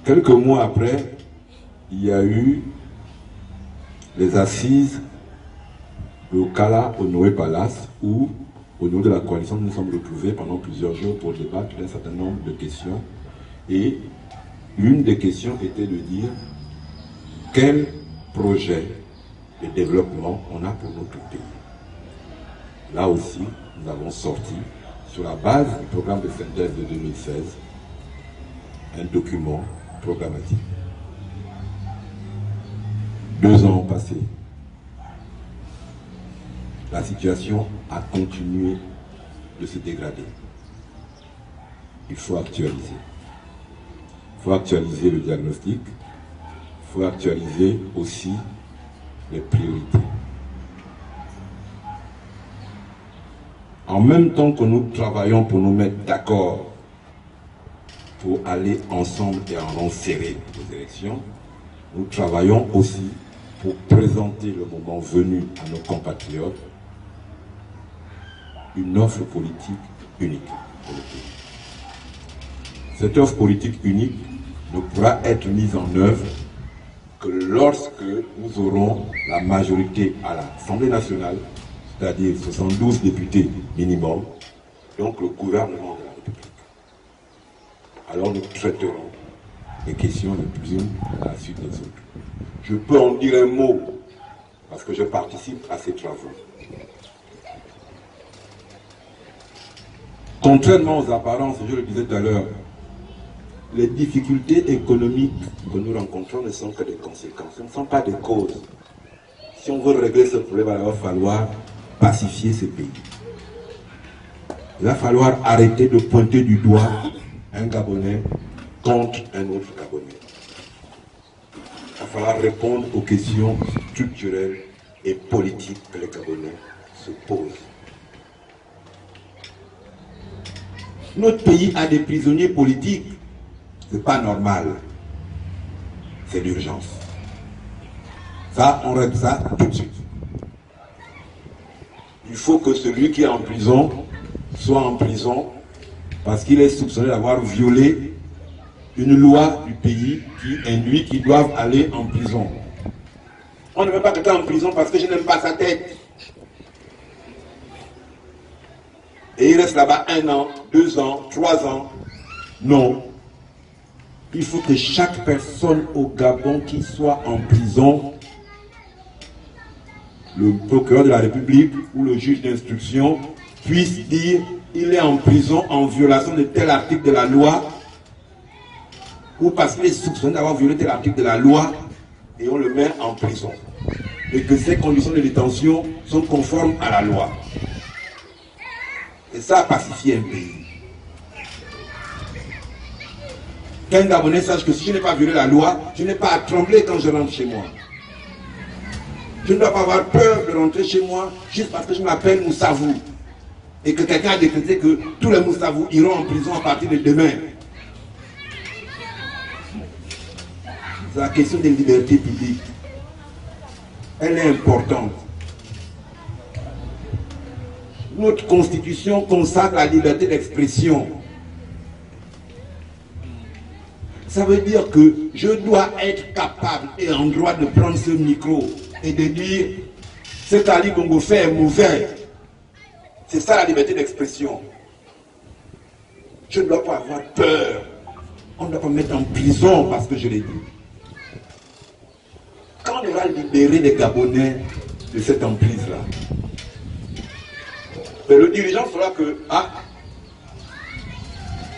S3: Quelques mois après, il y a eu les assises de Kala au Noé Palace, où, au niveau de la coalition, nous nous sommes retrouvés pendant plusieurs jours pour débattre d'un certain nombre de questions. Et l'une des questions était de dire quel projet de développement on a pour notre pays. Là aussi, nous avons sorti, sur la base du programme de synthèse de 2016, un document programmatique. 2 ans ont passé. La situation a continué de se dégrader. Il faut actualiser. Il faut actualiser le diagnostic. Il faut actualiser aussi les priorités. En même temps que nous travaillons pour nous mettre d'accord pour aller ensemble et en rang serré aux élections, nous travaillons aussi pour présenter le moment venu à nos compatriotes une offre politique unique pour le pays. Cette offre politique unique ne pourra être mise en œuvre que lorsque nous aurons la majorité à l'Assemblée nationale, c'est-à-dire 72 députés minimum, donc le gouvernement de la République. Alors nous traiterons les questions les unes à la suite des autres. Je peux en dire un mot, parce que je participe à ces travaux. Contrairement aux apparences, je le disais tout à l'heure, les difficultés économiques que nous rencontrons ne sont que des conséquences, ce ne sont pas des causes. Si on veut régler ce problème, il va falloir pacifier ce pays. Il va falloir arrêter de pointer du doigt un Gabonais contre un autre Gabonais. Il va falloir répondre aux questions structurelles et politiques que les Gabonais se posent. Notre pays a des prisonniers politiques. Ce n'est pas normal. C'est l'urgence. Ça, on règle ça tout de suite. Il faut que celui qui est en prison soit en prison parce qu'il est soupçonné d'avoir violé une loi du pays qui induit qu'ils doivent aller en prison. On ne veut pas quelqu'un en prison parce que je n'aime pas sa tête. Et il reste là-bas 1 an, 2 ans, 3 ans. Non. Il faut que chaque personne au Gabon qui soit en prison, le procureur de la République ou le juge d'instruction puisse dire il est en prison en violation de tel article de la loi ou parce qu'il est soupçonné d'avoir violé tel article de la loi et on le met en prison. Et que ces conditions de détention sont conformes à la loi. Et ça a pacifié un pays. Qu'un Gabonais sache que si je n'ai pas violé la loi, je n'ai pas à trembler quand je rentre chez moi. Je ne dois pas avoir peur de rentrer chez moi juste parce que je m'appelle Moussavou. Et que quelqu'un a décrété que tous les Moussavou iront en prison à partir de demain. C'est la question des libertés publiques. Elle est importante. Notre constitution consacre la liberté d'expression. Ça veut dire que je dois être capable et en droit de prendre ce micro et de dire ce qu'Ali Bongo fait est mauvais. C'est ça la liberté d'expression. Je ne dois pas avoir peur. On ne doit pas me mettre en prison parce que je l'ai dit. Quand on aura libéré les Gabonais de cette emprise-là. Mais le dirigeant saura que, ah,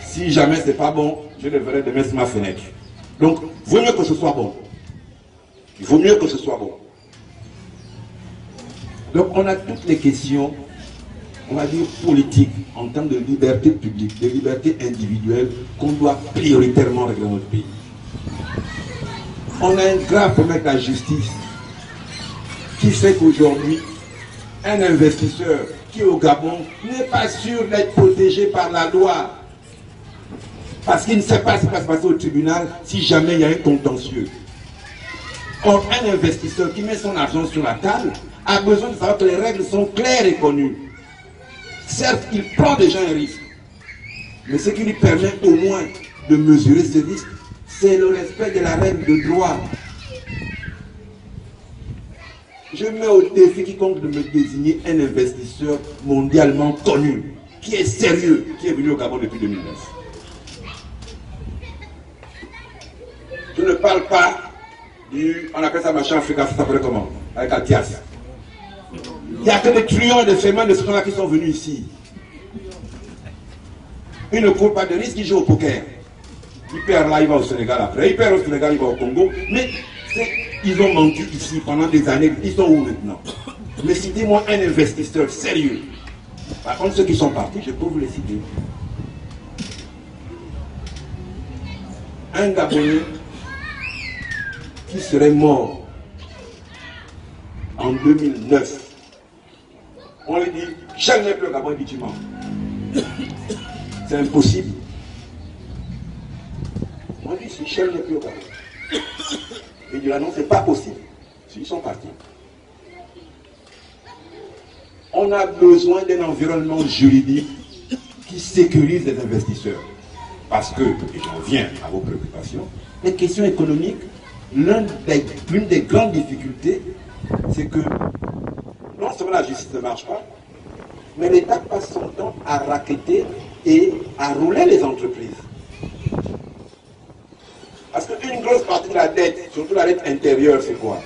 S3: si jamais c'est pas bon, je le verrai demain sur ma fenêtre. Donc, il vaut mieux que ce soit bon. Il vaut mieux que ce soit bon. Donc, on a toutes les questions, on va dire politiques, en termes de liberté publique, de liberté individuelle, qu'on doit prioritairement régler dans notre pays. On a un grave problème avec la justice, qui fait qu'aujourd'hui, un investisseur qui est au Gabon n'est pas sûr d'être protégé par la loi. Parce qu'il ne sait pas ce qui va se passer au tribunal si jamais il y a un contentieux. Or, un investisseur qui met son argent sur la table a besoin de savoir que les règles sont claires et connues. Certes, il prend déjà un risque, mais ce qui lui permet au moins de mesurer ce risque, c'est le respect de la règle de droit. Je mets au défi quiconque de me désigner un investisseur mondialement connu, qui est sérieux, qui est venu au Gabon depuis 2009. Je ne parle pas du, on appelle ça machin africain, ça s'appelait comment? Avec Atias. Il n'y a que des truands et des fémins de ce temps-là qui sont venus ici. Ils ne courent pas de risque, ils jouent au poker. Il perd là, il va au Sénégal après. Il perd au Sénégal, il va au Congo. Mais ils ont menti ici pendant des années. Ils sont où maintenant? Mais citez-moi un investisseur sérieux. Par contre, ceux qui sont partis, je peux vous les citer. Un Gabonais qui serait mort en 2009. On lui dit, Charles n'est plus au Gabon, il dit tu mens. C'est impossible. On dit, si Charles n'est plus au Gabon. Il dit, non, c'est pas possible. Ils sont partis. On a besoin d'un environnement juridique qui sécurise les investisseurs. Parce que, et j'en viens à vos préoccupations, les questions économiques, l'une des grandes difficultés, c'est que non seulement la justice ne marche pas, mais l'État passe son temps à racketter et à rouler les entreprises. Parce qu'une grosse partie de la dette, surtout la dette intérieure, c'est quoi?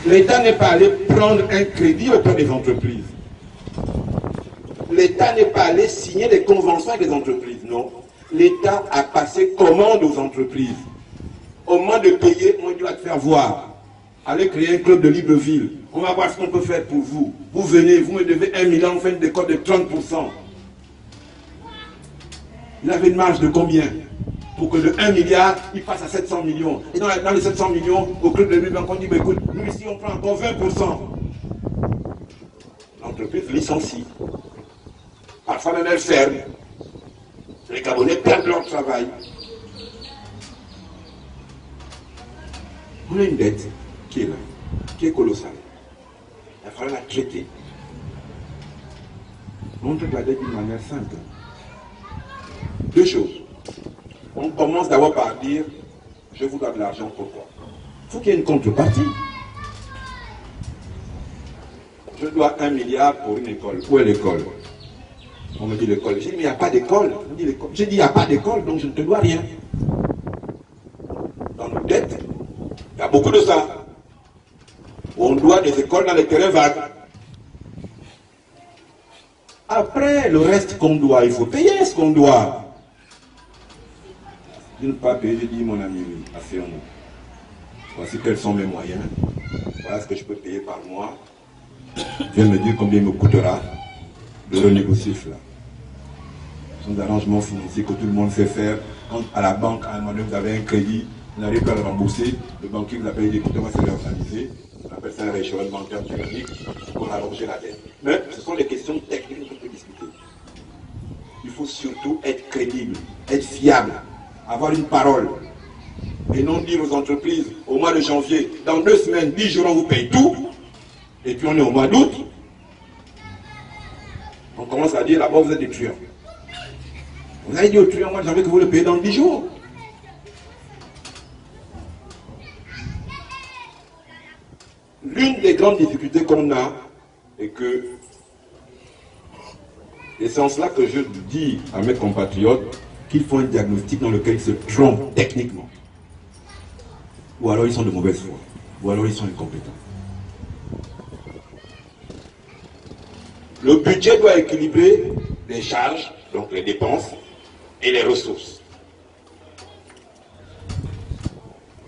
S3: L'État n'est pas allé prendre un crédit auprès des entreprises. L'État n'est pas allé signer des conventions avec les entreprises, non. L'État a passé commande aux entreprises. Au moment de payer, on doit te faire voir. Allez créer un club de Libreville. On va voir ce qu'on peut faire pour vous. Vous venez, vous me devez 1 million, on fait une décote de 30%. Il avait une marge de combien? Pour que de 1 milliard, il passe à 700 millions. Et dans les 700 millions, au club de Libreville, on dit, bah, écoute, nous ici, on prend encore 20%. L'entreprise licencie. Parfois même elle ferme. Les Gabonais perdent leur travail. On a une dette qui est là, qui est colossale. Il va falloir la traiter. On traite la dette d'une manière simple. Deux choses. On commence d'abord par dire, je vous donne de l'argent, pourquoi? Il faut qu'il y ait une contrepartie. Je dois 1 milliard pour une école. Où est l'école? On me dit l'école. J'ai dit, mais il n'y a pas d'école. J'ai dit, il n'y a pas d'école, donc je ne te dois rien. Dans nos dettes, il y a beaucoup de ça. On doit des écoles dans les terrains vagues. Après, le reste qu'on doit, il faut payer ce qu'on doit. Je ne peux pas payer, j'ai dit, mon ami, assez-nous. Voici quels sont mes moyens. Voilà ce que je peux payer par mois. Viens me dire combien il me coûtera de renégocier cela. Ce sont des arrangements financiers que tout le monde sait faire. Quand à la banque, à un moment donné, vous avez un crédit, vous n'arrivez pas à le rembourser, le banquier vous appelle, écoutez, moi c'est réorganisé. On appelle ça un rééchelonnement bancaire tyrannique pour allonger la dette. Mais ce sont des questions techniques qu'on peut discuter. Il faut surtout être crédible, être fiable, avoir une parole. Et non dire aux entreprises, au mois de janvier, dans 2 semaines, 10 jours, on vous paye tout. Et puis on est au mois d'août. On commence à dire, là-bas, vous êtes des truands. Vous avez dit aux truands, moi, j'avais que vous le payez dans 10 jours. L'une des grandes difficultés qu'on a, est que, et c'est en cela que je dis à mes compatriotes qu'il faut un diagnostic dans lequel ils se trompent techniquement. Ou alors ils sont de mauvaise foi, ou alors ils sont incompétents.
S6: Le budget doit équilibrer les charges, donc les dépenses, et les ressources.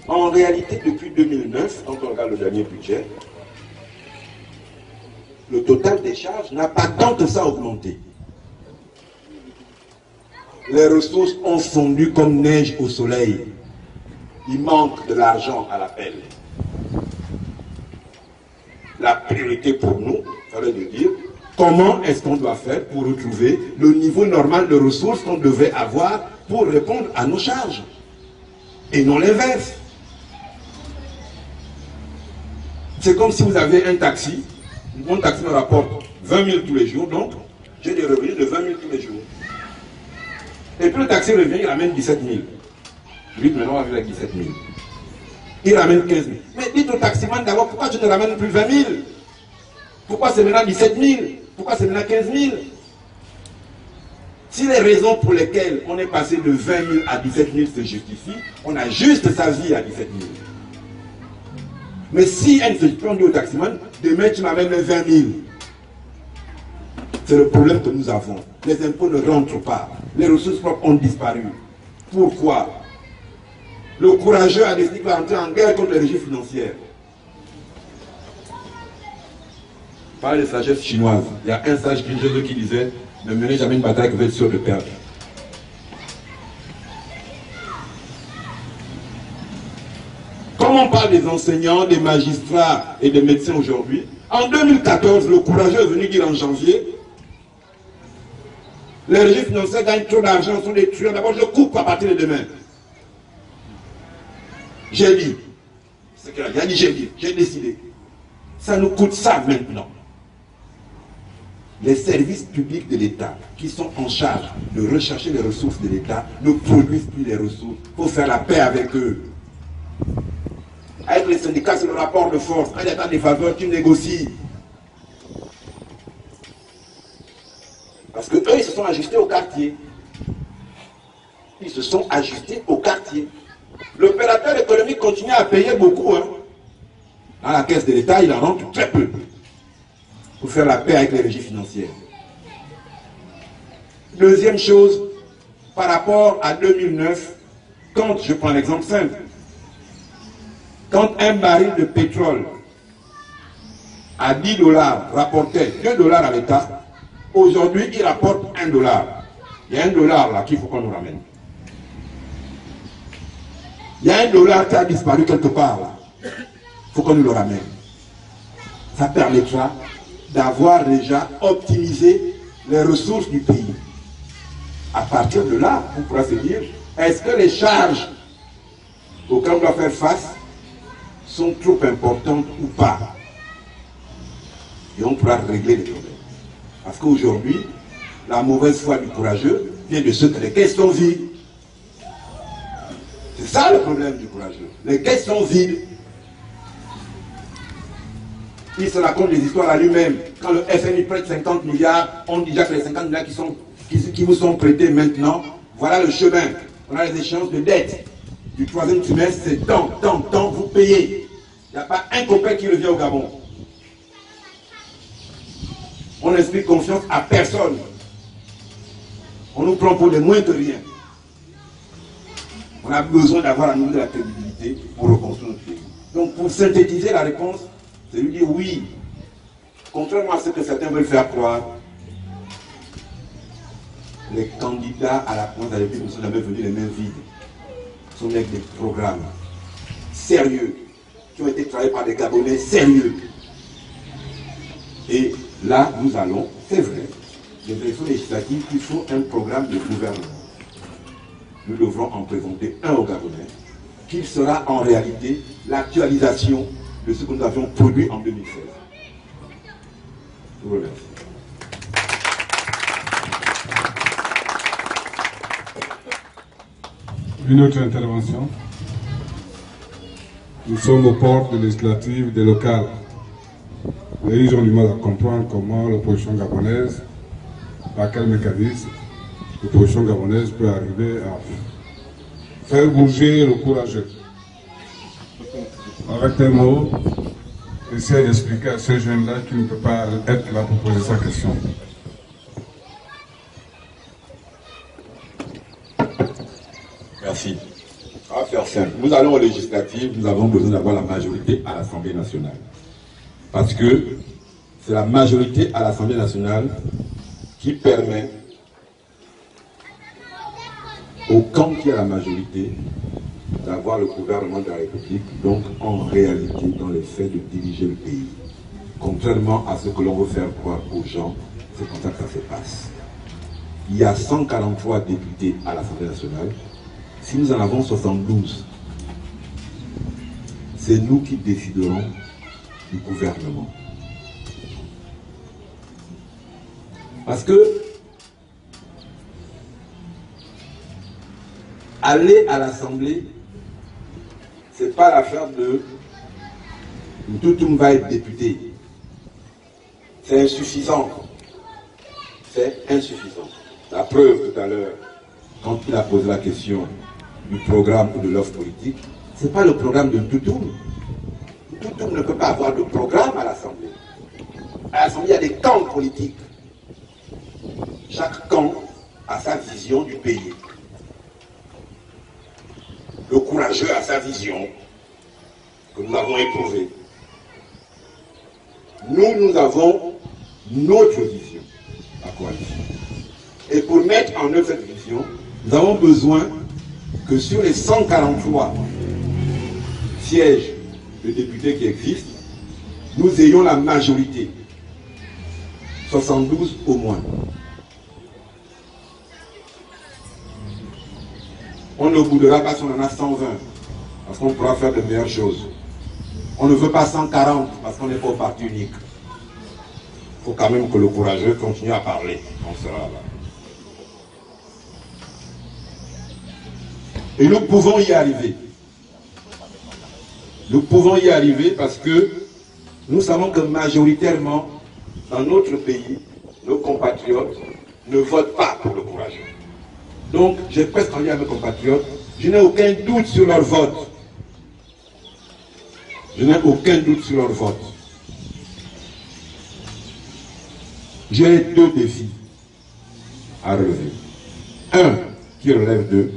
S6: En réalité, depuis 2009, quand on regarde le dernier budget, le total des charges n'a pas tant que ça augmenté. Les ressources ont fondu comme neige au soleil. Il manque de l'argent à l'appel. La priorité pour nous, ça veut dire comment est-ce qu'on doit faire pour retrouver le niveau normal de ressources qu'on devait avoir pour répondre à nos charges. Et non l'inverse. C'est comme si vous avez un taxi. Mon taxi me rapporte 20 000 tous les jours, donc j'ai des revenus de 20 000 tous les jours. Et puis le taxi revient, il ramène 17 000. Je dis maintenant on va vivre avec 17 000. Il ramène 15 000. Mais dites au taximan d'abord, pourquoi tu ne ramènes plus 20 000? Pourquoi c'est maintenant 17 000? Pourquoi c'est maintenant 15 000? Si les raisons pour lesquelles on est passé de 20 000 à 17 000 se justifient, on a juste sa vie à 17 000. Mais si elle se justifie, on dit au taximan, demain tu m'amènes 20 000. C'est le problème que nous avons. Les impôts ne rentrent pas. Les ressources propres ont disparu. Pourquoi? Le courageux a décidé de rentrer en guerre contre les régimes financières. Parlez de sagesse chinoise. Il y a un sage qui disait ne menez jamais une bataille que vous êtes sûr de perdre. Comme on parle des enseignants, des magistrats et des médecins aujourd'hui, en 2014, le courageux est venu dire en janvier les régimes financiers gagnent trop d'argent, sont des truands. D'abord, je coupe à partir de demain. J'ai dit, j'ai décidé. Ça nous coûte ça maintenant. Les services publics de l'État qui sont en charge de rechercher les ressources de l'État ne produisent plus les ressources. Il faut faire la paix avec eux. Avec les syndicats, c'est le rapport de force. Quand il y a des faveurs, tu négocies. Parce que eux, ils se sont ajustés au quartier. Ils se sont ajustés au quartier. L'opérateur économique continue à payer beaucoup. Hein. Dans la caisse de l'État, il en rentre très peu. Pour faire la paix avec les régies financières. Deuxième chose, par rapport à 2009, quand, je prends l'exemple simple, quand un baril de pétrole à 10 $ rapportait 2 $ à l'État, aujourd'hui il rapporte 1 $. Il y a 1 $ là qu'il faut qu'on nous ramène. Il y a 1 $ qui a disparu quelque part là. Il faut qu'on nous le ramène. Ça permettra d'avoir déjà optimisé les ressources du pays. À partir de là, on pourra se dire, est-ce que les charges auxquelles on doit faire face sont trop importantes ou pas? Et on pourra régler les problèmes. Parce qu'aujourd'hui, la mauvaise foi du courageux vient de ce que les caisses sont vides. C'est ça le problème du courageux. Les caisses sont vides. Il se raconte des histoires à lui-même. Quand le FMI prête 50 milliards, on dit déjà que les 50 milliards qui vous sont prêtés maintenant, voilà le chemin. On a les échéances de dette. Du troisième trimestre, c'est tant, vous payez. Il n'y a pas un copain qui revient au Gabon. On n'explique confiance à personne. On nous prend pour les moins que rien. On a besoin d'avoir à nous de la crédibilité pour reconstruire notre pays. Donc pour synthétiser la réponse, c'est lui dire oui. Contrairement à ce que certains veulent faire croire, les candidats à la présidence de la République ne sont jamais venus les mains vides. Ils sont avec des programmes sérieux, qui ont été travaillés par des Gabonais sérieux. Et là, nous allons, c'est vrai, les élections législatives, il faut un programme de gouvernement. Nous devrons en présenter un aux Gabonais, qui sera en réalité l'actualisation de ce que nous avions produit en 2016. Je vous remercie.
S2: Une autre intervention. Nous sommes aux portes des législatives, des locales. Et ils ont du mal à comprendre comment l'opposition gabonaise, par quel mécanisme l'opposition gabonaise peut arriver à faire bouger le courageux. Avec un mot essayer d'expliquer à ce jeune-là qu'il ne peut pas être là pour poser sa question.
S6: Merci. On va faire simple. Nous allons aux législatives, nous avons besoin d'avoir la majorité à l'Assemblée nationale. Parce que c'est la majorité à l'Assemblée nationale qui permet au camp qui a la majorité d'avoir le gouvernement de la République, donc en réalité, dans les faits, de diriger le pays. Contrairement à ce que l'on veut faire croire aux gens, c'est comme ça que ça se passe. Il y a 143 députés à l'Assemblée nationale. Si nous en avons 72, c'est nous qui déciderons du gouvernement. Parce que aller à l'Assemblée, c'est pas l'affaire de Mtutum va être député. C'est insuffisant. C'est insuffisant. La preuve tout à l'heure, quand il a posé la question du programme ou de l'offre politique, ce n'est pas le programme de Mtutum. Mtutum ne peut pas avoir de programme à l'Assemblée. À l'Assemblée, il y a des camps politiques. Chaque camp a sa vision du pays. Le courageux a sa vision que nous avons éprouvée. Nous avons notre vision, la coalition. Et pour mettre en œuvre cette vision, nous avons besoin que sur les 143 sièges de députés qui existent, nous ayons la majorité. 72 au moins. On ne boudera pas si on en a 120, parce qu'on pourra faire de meilleures choses. On ne veut pas 140, parce qu'on n'est pas au parti unique. Il faut quand même que le courageux continue à parler. On sera là. Et nous pouvons y arriver. Nous pouvons y arriver parce que nous savons que majoritairement, dans notre pays, nos compatriotes ne votent pas pour le courageux. Donc, j'ai presque envie à mes compatriotes, je n'ai aucun doute sur leur vote. Je n'ai aucun doute sur leur vote. J'ai deux défis à relever. Un qui relève d'eux,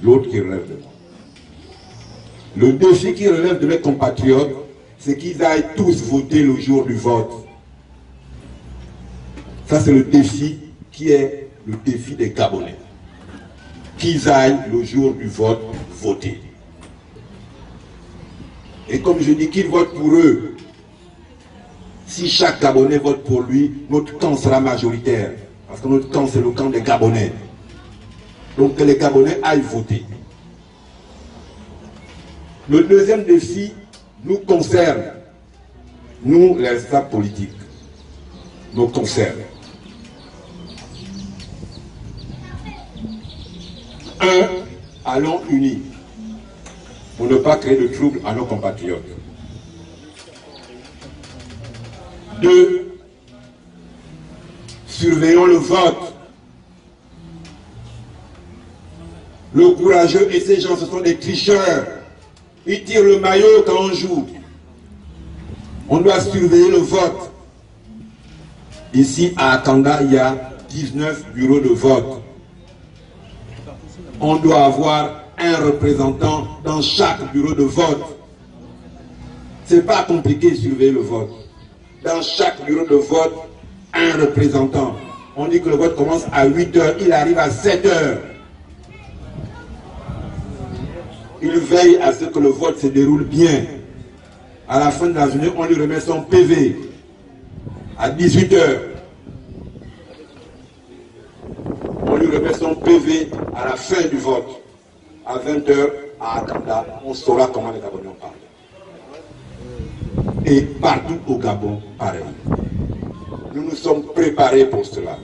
S6: l'autre qui relève de moi. Le défi qui relève de mes compatriotes, c'est qu'ils aillent tous voter le jour du vote. Ça, c'est le défi qui est le défi des Gabonais. Qu'ils aillent le jour du vote voter. Et comme je dis, qu'ils votent pour eux. Si chaque Gabonais vote pour lui, notre camp sera majoritaire. Parce que notre camp, c'est le camp des Gabonais. Donc que les Gabonais aillent voter. Le deuxième défi nous concerne. Nous, les responsables politiques. Nous concerne. Un, allons unis pour ne pas créer de troubles à nos compatriotes. Deux, surveillons le vote. Le courageux et ces gens, ce sont des tricheurs. Ils tirent le maillot quand on joue. On doit surveiller le vote. Ici, à Akanda, il y a 19 bureaux de vote. On doit avoir un représentant dans chaque bureau de vote. C'est pas compliqué de surveiller le vote. Dans chaque bureau de vote, un représentant. On dit que le vote commence à 8 h, il arrive à 7 h. Il veille à ce que le vote se déroule bien. À la fin de la journée, on lui remet son PV. À 18 h. On lui remet son PV à la fin du vote. À 20 h, à Akanda, on saura comment les Gabonais parlent. Et partout au Gabon, pareil. Nous nous sommes préparés pour cela.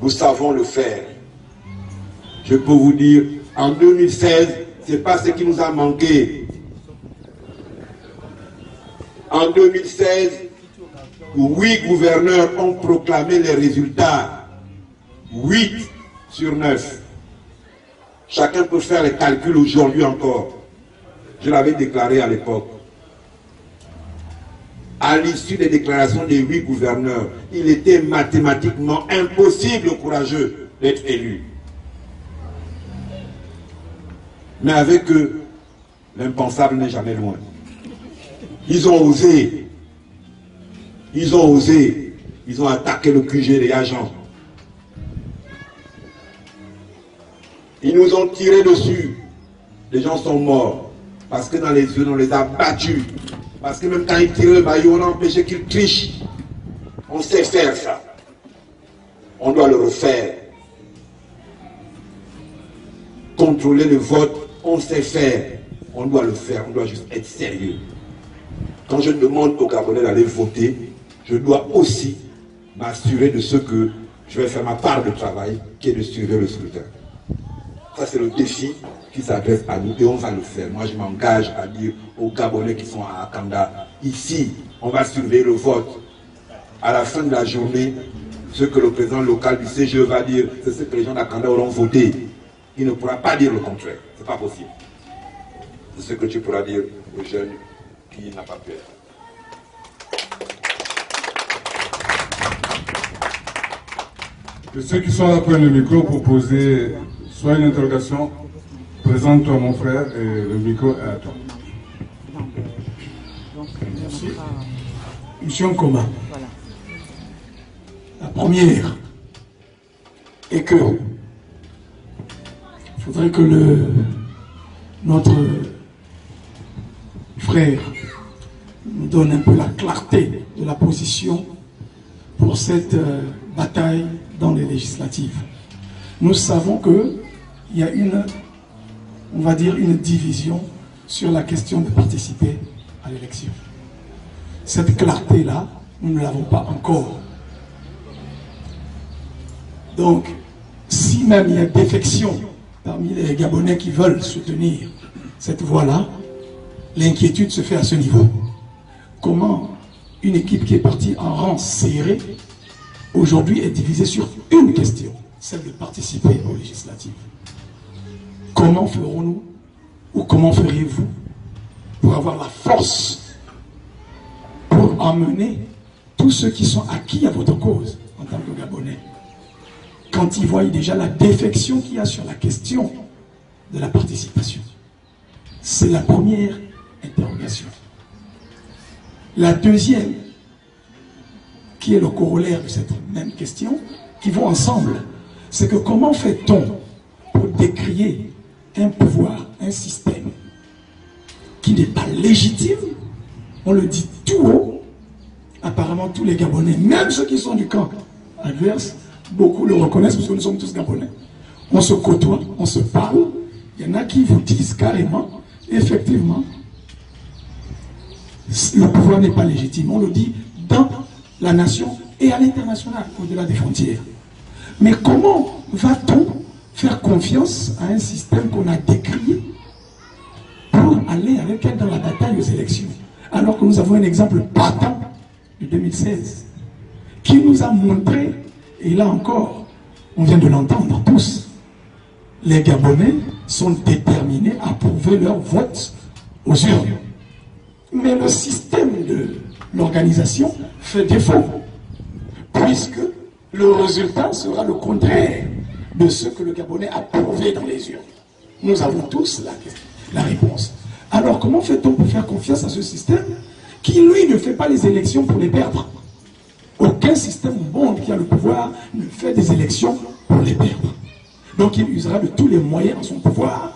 S6: Nous savons le faire. Je peux vous dire, en 2016, ce n'est pas ce qui nous a manqué. En 2016, 8 gouverneurs ont proclamé les résultats. 8 sur 9. Chacun peut faire les calculs aujourd'hui encore. Je l'avais déclaré à l'époque. À l'issue des déclarations des 8 gouverneurs, il était mathématiquement impossible aux courageux d'être élus. Mais avec eux, l'impensable n'est jamais loin. Ils ont osé. Ils ont osé. Ils ont attaqué le QG des agents. Ils nous ont tiré dessus. Les gens sont morts. Parce que dans les yeux, on les a battus. Parce que même quand ils tiraient le maillot, on a empêché qu'ils trichent. On sait faire ça. On doit le refaire. Contrôler le vote, on sait faire. On doit le faire. On doit juste être sérieux. Quand je demande aux Gabonais d'aller voter, je dois aussi m'assurer de ce que je vais faire ma part de travail, qui est de surveiller le scrutin. Ça, c'est le défi qui s'adresse à nous et on va le faire. Moi, je m'engage à dire aux Gabonais qui sont à Akanda, ici, on va surveiller le vote. À la fin de la journée, ce que le président local du CGE va dire, c'est ce que les gens d'Akanda auront voté. Il ne pourra pas dire le contraire. Ce n'est pas possible. C'est ce que tu pourras dire aux jeunes qui n'ont pas peur.
S2: Que ceux qui sont là prennent le micro pour poser soit une interrogation. Présente-toi mon frère et le micro est à toi.
S7: Merci. Monsieur Nkoma. La première est que il faudrait que notre frère nous donne un peu la clarté de la position pour cette bataille dans les législatives. Nous savons qu'il y a on va dire une division sur la question de participer à l'élection. Cette clarté-là, nous ne l'avons pas encore. Donc, si même il y a défection parmi les Gabonais qui veulent soutenir cette voie-là, l'inquiétude se fait à ce niveau. Comment une équipe qui est partie en rang serré, aujourd'hui est divisée sur une question, celle de participer aux législatives? Comment ferons-nous, ou comment feriez-vous pour avoir la force pour emmener tous ceux qui sont acquis à votre cause en tant que Gabonais, quand ils voient déjà la défection qu'il y a sur la question de la participation? C'est la première interrogation. La deuxième, qui est le corollaire de cette même question, qui vont ensemble, c'est que comment fait-on pour décrier un pouvoir, un système qui n'est pas légitime? On le dit tout haut. Apparemment, tous les Gabonais, même ceux qui sont du camp adverse, beaucoup le reconnaissent parce que nous sommes tous Gabonais. On se côtoie, on se parle. Il y en a qui vous disent carrément, effectivement, le pouvoir n'est pas légitime. On le dit dans la nation et à l'international, au-delà des frontières. Mais comment va-t-on faire confiance à un système qu'on a décrié pour aller avec elle dans la bataille aux élections, alors que nous avons un exemple patent de 2016 qui nous a montré, et là encore, on vient de l'entendre tous, les Gabonais sont déterminés à prouver leur vote aux urnes. Mais le système de l'organisation fait défaut, puisque le résultat sera le contraire de ce que le Gabonais a prouvé dans les urnes. Nous avons tous la réponse. Alors comment fait-on pour faire confiance à ce système qui, lui, ne fait pas les élections pour les perdre? Aucun système au monde qui a le pouvoir ne fait des élections pour les perdre. Donc il usera de tous les moyens en son pouvoir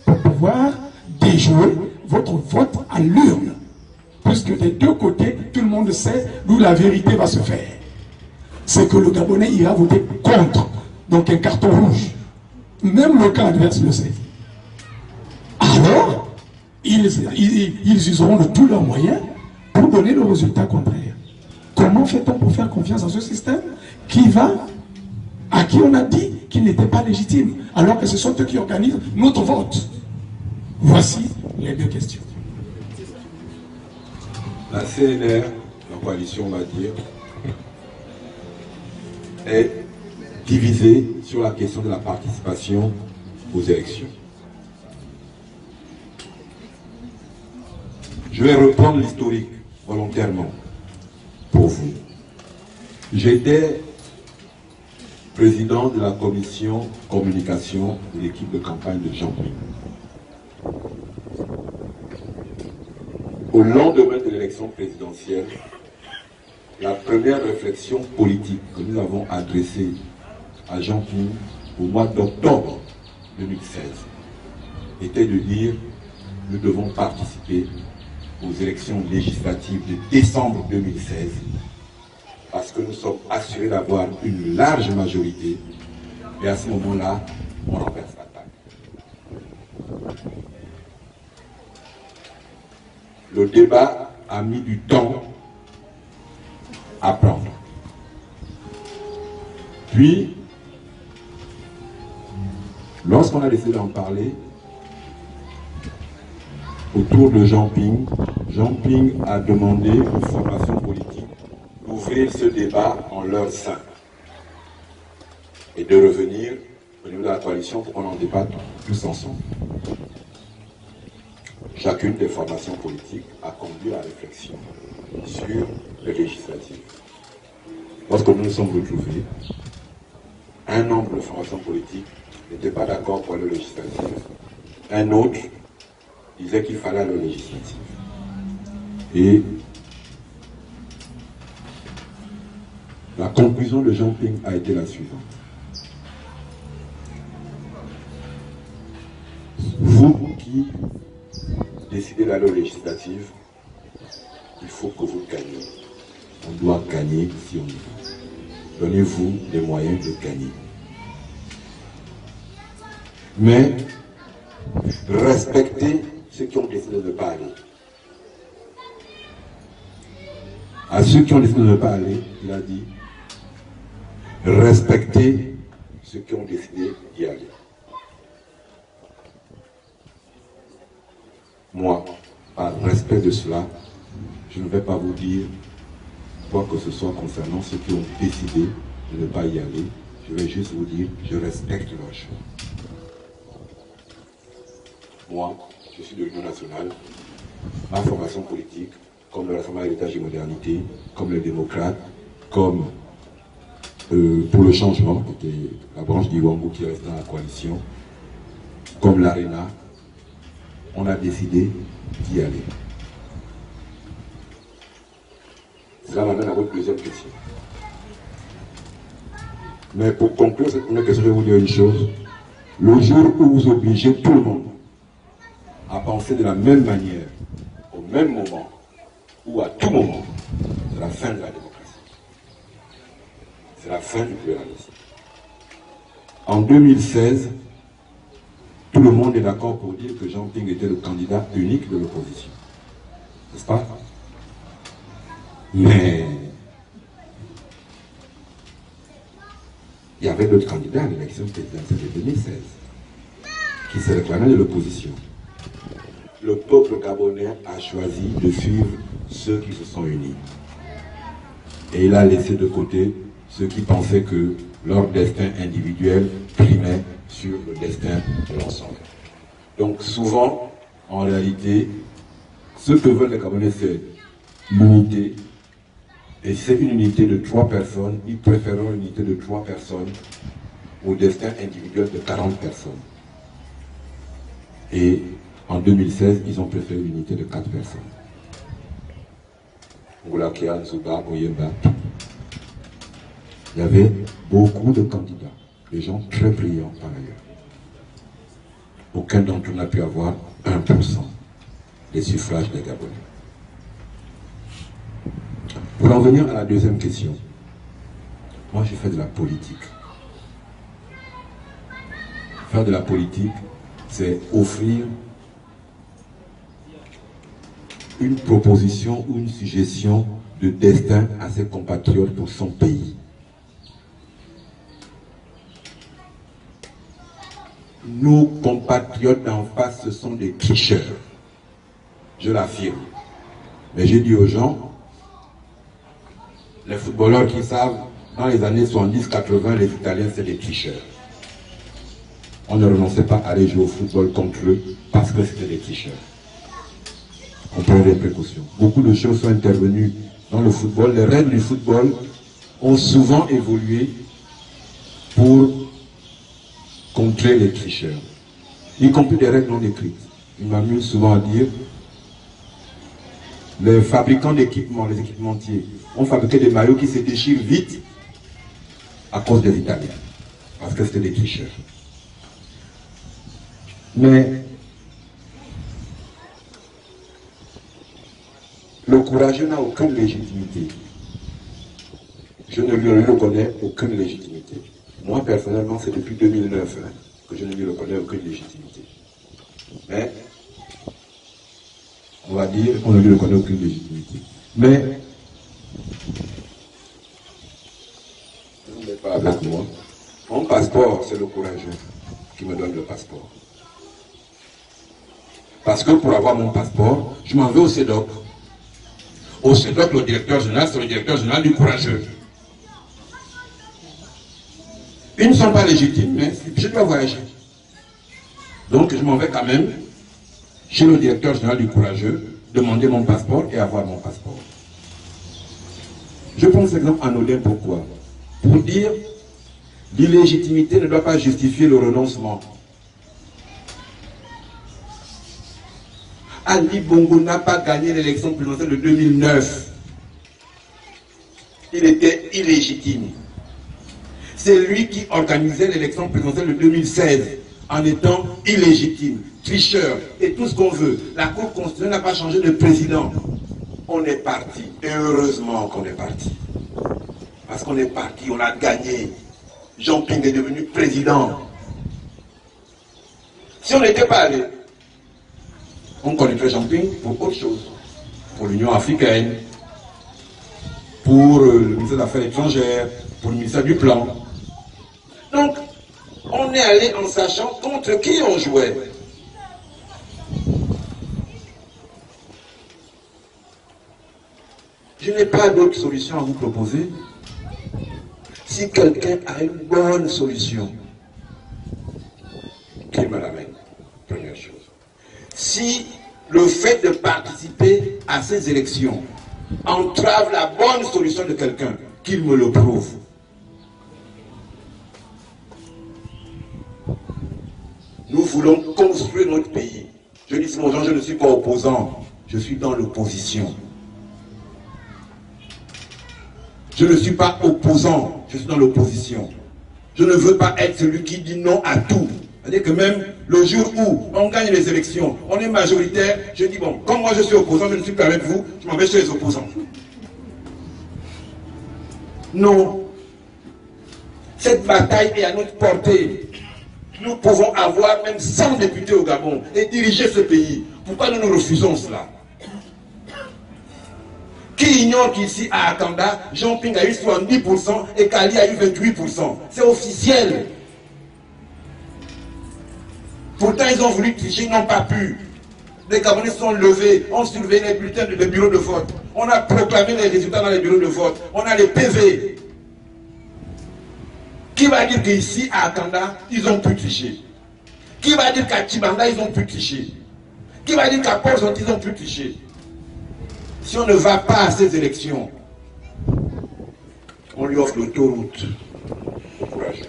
S7: pour pouvoir déjouer votre vote à l'urne. Puisque des deux côtés, tout le monde sait d'où la vérité va se faire. C'est que le Gabonais ira voter contre. Donc un carton rouge. Même le camp adverse le sait. Alors, ils useront de tous leurs moyens pour donner le résultat contraire. Comment fait-on pour faire confiance à ce système à qui on a dit qu'il n'était pas légitime, alors que ce sont eux qui organisent notre vote? Voici les deux questions.
S6: La CNR, la coalition, on va dire, est divisée sur la question de la participation aux élections. Je vais reprendre l'historique volontairement.
S3: pour vous. J'étais président de la commission communication de l'équipe de campagne de Jean Ping. Au lendemain de l'élection présidentielle, la première réflexion politique que nous avons adressée à Jean Ping au mois d'octobre 2016 était de dire nous devons participer aux élections législatives de décembre 2016 parce que nous sommes assurés d'avoir une large majorité et à ce moment-là, on renverse l'attaque. Le débat a mis du temps à prendre. Puis, lorsqu'on a décidé d'en parler, autour de Jean Ping a demandé aux formations politiques d'ouvrir ce débat en leur sein et de revenir au niveau de la coalition pour qu'on en débatte tous ensemble. Chacune des formations politiques a conduit à la réflexion sur les législatives. Lorsque nous nous sommes retrouvés, un nombre de formations politiques n'était pas d'accord pour le législatif. Un autre disait qu'il fallait le législatif. Et la conclusion de Jean Ping a été la suivante. Vous qui décidez d'aller aux législatives, il faut que vous gagnez. On doit gagner si on y va. Donnez-vous les moyens de gagner. Mais respectez ceux qui ont décidé de ne pas aller. À ceux qui ont décidé de ne pas aller, il a dit, respectez ceux qui ont décidé d'y aller. Moi, par respect de cela, je ne vais pas vous dire quoi que ce soit concernant ceux qui ont décidé de ne pas y aller. Je vais juste vous dire, je respecte leur choix. Moi, je suis de l'Union nationale, ma formation politique, comme le Rassemblement Héritage et Modernité, comme les démocrates, comme pour le changement, qui était la branche d'Iwangu qui reste dans la coalition, comme l'ARENA, on a décidé d'y aller. Cela m'amène à votre deuxième question. Mais pour conclure cette première question, je vais vous dire une chose. Le jour où vous obligez tout le monde à penser de la même manière, au même moment, ou à tout moment, c'est la fin de la démocratie. C'est la fin du pluralisme. En 2016, tout le monde est d'accord pour dire que Jean Ping était le candidat unique de l'opposition. N'est-ce pas? Mais il y avait d'autres candidats à l'élection présidentielle de 2016 qui se réclamaient de l'opposition. Le peuple gabonais a choisi de suivre ceux qui se sont unis. Et il a laissé de côté ceux qui pensaient que leur destin individuel primait sur le destin de l'ensemble. Donc souvent, en réalité, ce que veulent les Gabonais, c'est l'unité. Et c'est une unité de 3 personnes, ils préfèrent une unité de 3 personnes au destin individuel de 40 personnes. Et en 2016, ils ont préféré l'unité de 4 personnes. Ngoulakia, Nzouba, Oyemba. Il y avait beaucoup de candidats, des gens très brillants par ailleurs. Aucun d'entre eux n'a pu avoir 1% des suffrages des Gabonais. Pour en venir à la deuxième question, moi j'ai fait de la politique. Faire de la politique, c'est offrir une proposition ou une suggestion de destin à ses compatriotes pour son pays. Nos compatriotes d'en face, ce sont des tricheurs. Je l'affirme. Mais j'ai dit aux gens, les footballeurs qui savent, dans les années 70-80, les Italiens, c'est des tricheurs. On ne renonçait pas à aller jouer au football contre eux parce que c'était des tricheurs. On prenait des précautions. Beaucoup de choses sont intervenues
S6: dans le football, les règles du football ont souvent évolué pour contrer les tricheurs, y compris des règles non écrites. Il m'amuse souvent à dire, les fabricants d'équipements, les équipementiers, ont fabriqué des maillots qui se déchirent vite à cause des Italiens, parce que c'était des tricheurs. Mais le courageux n'a aucune légitimité. Je ne lui reconnais aucune légitimité. Moi, personnellement, c'est depuis 2009 que je ne lui reconnais aucune légitimité. Mais, on va dire qu'on ne lui reconnaît aucune légitimité. Mais, je ne mets pas avec moi. Mon passeport, c'est le courageux qui me donne le passeport. Parce que pour avoir mon passeport, je m'en vais au CEDOC. Au CEDOC, le directeur général, c'est le directeur général du courageux. Ils ne sont pas légitimes, mais je dois voyager. Donc je m'en vais quand même chez le directeur général du courageux, demander mon passeport et avoir mon passeport. Je prends cet exemple anodin, pourquoi? Pour dire l'illégitimité ne doit pas justifier le renoncement. Ali Bongo n'a pas gagné l'élection présidentielle de 2009. Il était illégitime. C'est lui qui organisait l'élection présidentielle de 2016 en étant illégitime, tricheur et tout ce qu'on veut. La Cour constitutionnelle n'a pas changé de président. On est parti. Et heureusement qu'on est parti. Parce qu'on est parti, on a gagné. Jean Ping est devenu président. Si on n'était pas allé, on connaîtrait Jean Ping pour autre chose. Pour l'Union africaine, pour le ministère des Affaires étrangères, pour le ministère du Plan. Donc, on est allé en sachant contre qui on jouait. Je n'ai pas d'autre solution à vous proposer. Si quelqu'un a une bonne solution, qu'il me l'amène. Première chose. Si le fait de participer à ces élections entrave la bonne solution de quelqu'un, qu'il me le prouve. Nous voulons construire notre pays. Je dis aux gens, je ne suis pas opposant, je suis dans l'opposition. Je ne suis pas opposant, je suis dans l'opposition. Je ne veux pas être celui qui dit non à tout. C'est-à-dire que même le jour où on gagne les élections, on est majoritaire, je dis bon, comme moi je suis opposant, je ne suis pas avec vous, je m'en vais chez les opposants. Non. Cette bataille est à notre portée. Nous pouvons avoir même 100 députés au Gabon et diriger ce pays. Pourquoi nous nous refusons cela? Qui ignore qu'ici à Akanda, Jean Ping a eu 70% et Kali a eu 28%. C'est officiel. Pourtant, ils ont voulu tricher, ils n'ont pas pu. Les Gabonais sont levés, on surveille les bulletins de bureaux de vote. On a proclamé les résultats dans les bureaux de vote. On a les PV. Qui va dire qu'ici, à Akanda, ils ont pu tricher? Qui va dire qu'à Tibanda, ils ont pu tricher? Qui va dire qu'à Port-Gentil, ils ont pu tricher? Si on ne va pas à ces élections, on lui offre l'autoroute. Au courage.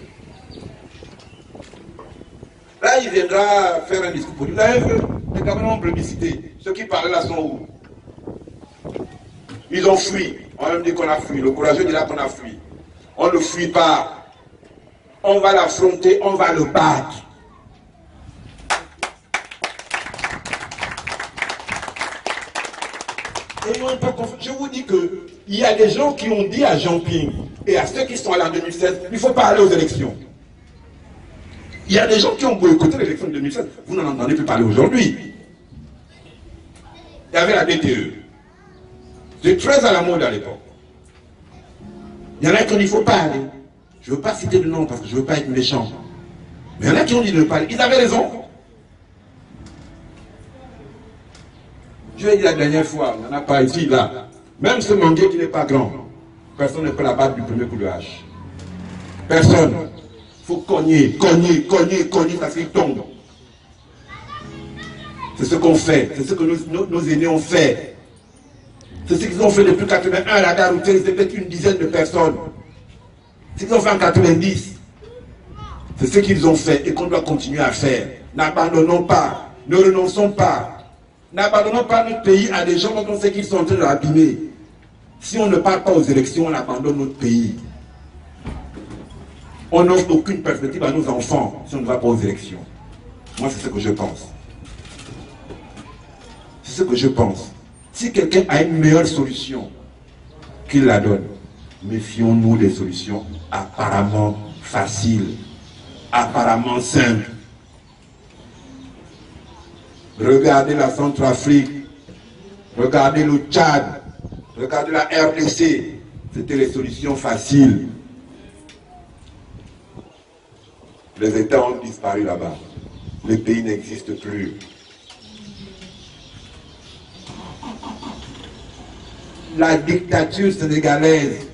S6: Là, il viendra faire un discours pour dire, là, les Gabonais ont plébiscité. Ceux qui parlaient là sont où? Ils ont fui. On va même dire qu'on a fui. Le courageux dira qu'on a fui. On ne fuit pas. On va l'affronter, on va le battre. Je vous dis qu'il y a des gens qui ont dit à Jean Ping et à ceux qui sont allés en 2016, il ne faut pas aller aux élections. Il y a des gens qui ont boycotté l'élection de 2016. Vous n'en entendez plus parler aujourd'hui. Il y avait la DTE. C'était très à la mode à l'époque. Il y en a qui ont dit il ne faut pas aller. Je ne veux pas citer de nom parce que je ne veux pas être méchant. Mais il y en a qui ont dit de ne pas aller. Ils avaient raison. Je l'ai dit la dernière fois, il n'y en a pas ici, là. Même ce manguier qui n'est pas grand, personne ne peut l'abattre du premier coup de hache. Personne. Il faut cogner parce qu'il tombe. C'est ce qu'on fait. C'est ce que nos aînés ont fait. C'est ce qu'ils ont fait depuis 81 à la gare routière, ils étaient une dizaine de personnes. Ce qu'ils ont fait en 90, c'est ce qu'ils ont fait et qu'on doit continuer à faire. N'abandonnons pas, ne renonçons pas. N'abandonnons pas notre pays à des gens dont on sait qu'ils sont en train de l'abîmer. Si on ne part pas aux élections, on abandonne notre pays. On n'offre aucune perspective à nos enfants si on ne va pas aux élections. Moi, c'est ce que je pense. C'est ce que je pense. Si quelqu'un a une meilleure solution, qu'il la donne. Méfions-nous des solutions apparemment faciles, apparemment simples. Regardez la Centrafrique, regardez le Tchad, regardez la RDC. C'était les solutions faciles. Les États ont disparu là-bas. Les pays n'existent plus. La dictature sénégalaise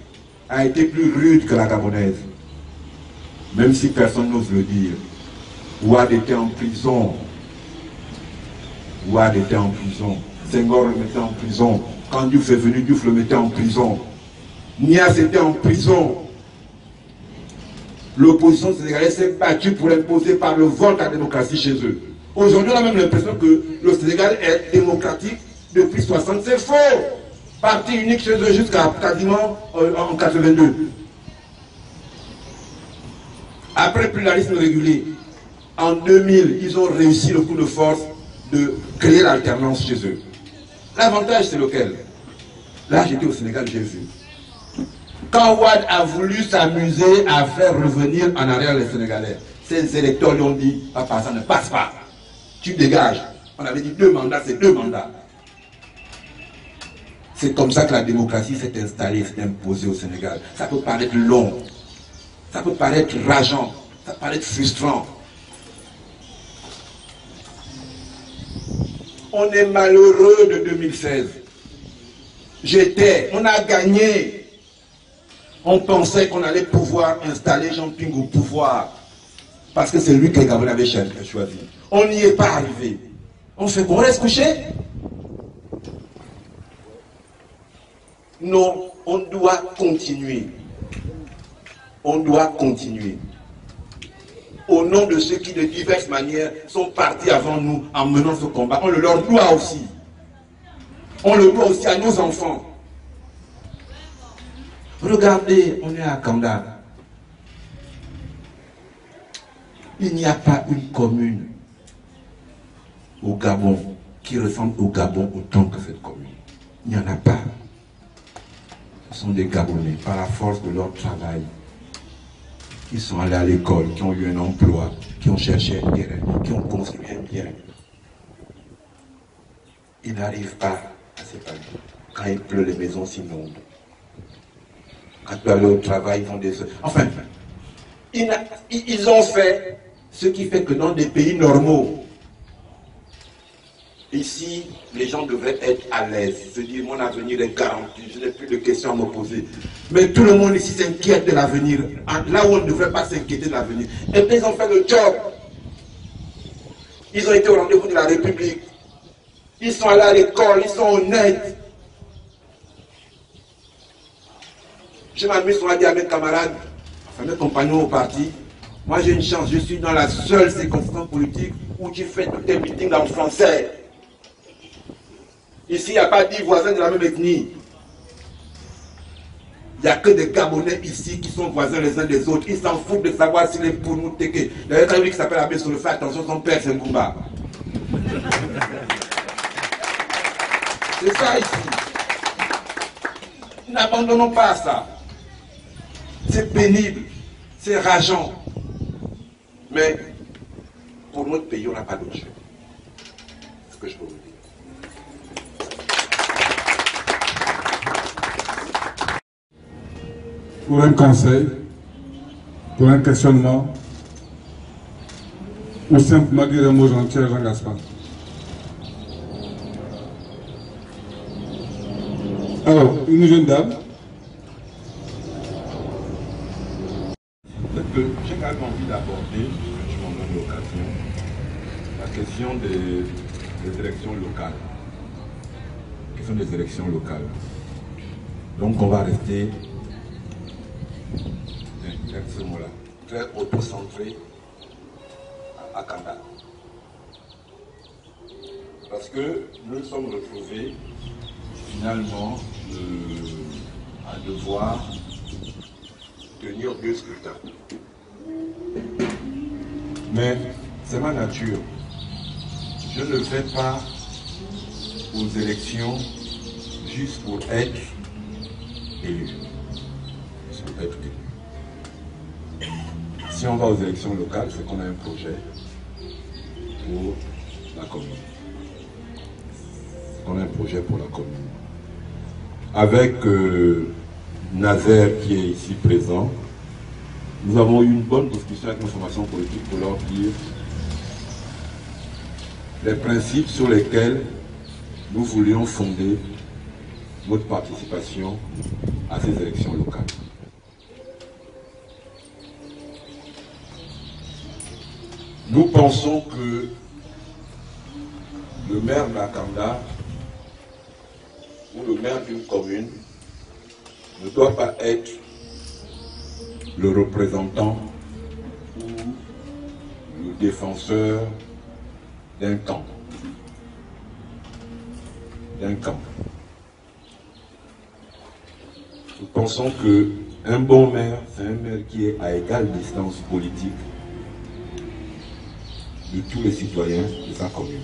S6: a été plus rude que la gabonaise. Même si personne n'ose le dire. Ouad était en prison. Ouad était en prison. Senghor le mettait en prison. Quand Diouf est venu, Diouf le mettait en prison. Niasse était en prison. L'opposition sénégalaise s'est battue pour imposer par le vote la démocratie chez eux. Aujourd'hui, on a même l'impression que le Sénégal est démocratique depuis 60. C'est faux! Parti unique chez eux jusqu'à quasiment en 82. Après le pluralisme régulé, en 2000, ils ont réussi le coup de force de créer l'alternance chez eux. L'avantage, c'est lequel? Là, j'étais au Sénégal, j'ai vu. Quand Ouad a voulu s'amuser à faire revenir en arrière les Sénégalais, ces électeurs lui ont dit, papa, ça ne passe pas. Tu dégages. On avait dit 2 mandats, c'est 2 mandats. C'est comme ça que la démocratie s'est installée, s'est imposée au Sénégal. Ça peut paraître long, ça peut paraître rageant, ça peut paraître frustrant. On est malheureux de 2016. On a gagné. On pensait qu'on allait pouvoir installer Jean Ping au pouvoir. Parce que c'est lui que les Gabonais avaient choisi. On n'y est pas arrivé. On fait qu'on reste couché. Non, on doit continuer. On doit continuer. Au nom de ceux qui, de diverses manières, sont partis avant nous en menant ce combat. On le leur doit aussi. On le doit aussi à nos enfants. Regardez, on est à Kanda. Il n'y a pas une commune au Gabon qui ressemble au Gabon autant que cette commune. Il n'y en a pas. Ce sont des Gabonais, par la force de leur travail. Ils sont allés à l'école, qui ont eu un emploi, qui ont cherché un terrain, qui ont construit un bien. Ils n'arrivent pas à s'épanouir. Quand il pleut, les maisons s'inondent. Quand ils aller au travail, ils font des... Enfin, ils ont fait ce qui fait que dans des pays normaux, ici, les gens devraient être à l'aise, se dire mon avenir est garanti, je n'ai plus de questions à me poser. Mais tout le monde ici s'inquiète de l'avenir, là où on ne devrait pas s'inquiéter de l'avenir. Et puis ils ont fait le job. Ils ont été au rendez-vous de la République. Ils sont allés à l'école, ils sont honnêtes. Je m'amuse, on a dit à mes camarades, à mes compagnons au parti, moi j'ai une chance, je suis dans la seule circonstance politique où tu fais tous tes meetings en français. Ici, il n'y a pas 10 voisins de la même ethnie. Il n'y a que des Gabonais ici qui sont voisins les uns des autres. Ils s'en foutent de savoir s'il est pour nous Téké. Il y a quelqu'un qui s'appelle Abbé Solo, fait attention, son père c'est Ngoumba. C'est ça ici. N'abandonnons pas ça. C'est pénible, c'est rageant. Mais pour notre pays, on n'a pas d'autre choix. C'est ce que je peux vous dire.
S2: Pour un conseil, pour un questionnement, ou simplement dire un mot gentil à Jean Gaspard. Alors, une jeune dame.
S3: J'ai quand même envie d'aborder, je m'en donne l'occasion, la question des élections locales qui sont des élections locales. Donc on va rester, ce mot-là, très auto-centré à Kanda. Parce que nous nous sommes retrouvés finalement à devoir tenir 2 scrutins. Mais c'est ma nature. Je ne vais pas aux élections juste pour être élu. Juste pour être élu. Si on va aux élections locales, c'est qu'on a un projet pour la commune. On a un projet pour la commune. Avec Nazer qui est ici présent, nous avons eu une bonne discussion avec nos formations politiques pour leur dire les principes sur lesquels nous voulions fonder notre participation à ces élections locales. Nous pensons que le maire de Makanda ou le maire d'une commune ne doit pas être le représentant ou le défenseur d'un camp. Nous pensons qu'un bon maire, c'est un maire qui est à égale distance politique de tous les citoyens de sa commune,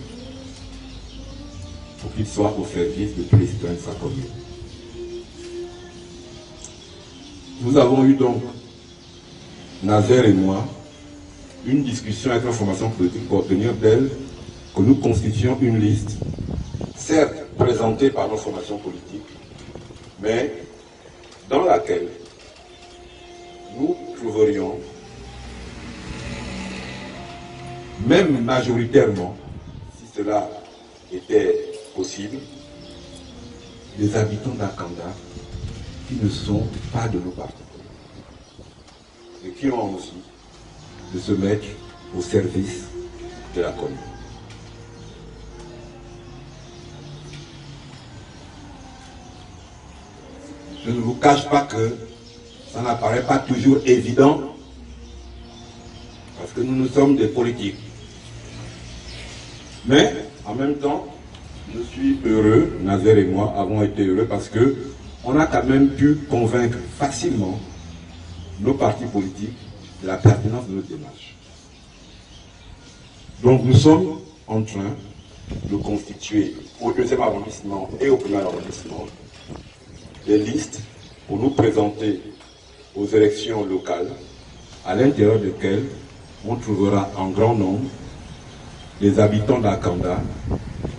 S3: pour qu'il soit au service de tous les citoyens de sa commune. Nous avons eu donc, Nazer et moi, une discussion avec la formation politique pour obtenir d'elle que nous constituions une liste, certes présentée par nos formations politiques, mais dans laquelle nous trouverions, même majoritairement, si cela était possible, des habitants d'Akanda qui ne sont pas de nos partis et qui ont aussi de se mettre au service de la commune. Je ne vous cache pas que ça n'apparaît pas toujours évident parce que nous sommes des politiques. Mais en même temps, je suis heureux, Nazer et moi avons été heureux parce que on a quand même pu convaincre facilement nos partis politiques de la pertinence de notre démarche. Donc nous sommes en train de constituer au 2e arrondissement et au 1er arrondissement des listes pour nous présenter aux élections locales, à l'intérieur desquelles on trouvera en grand nombre des habitants d'Akanda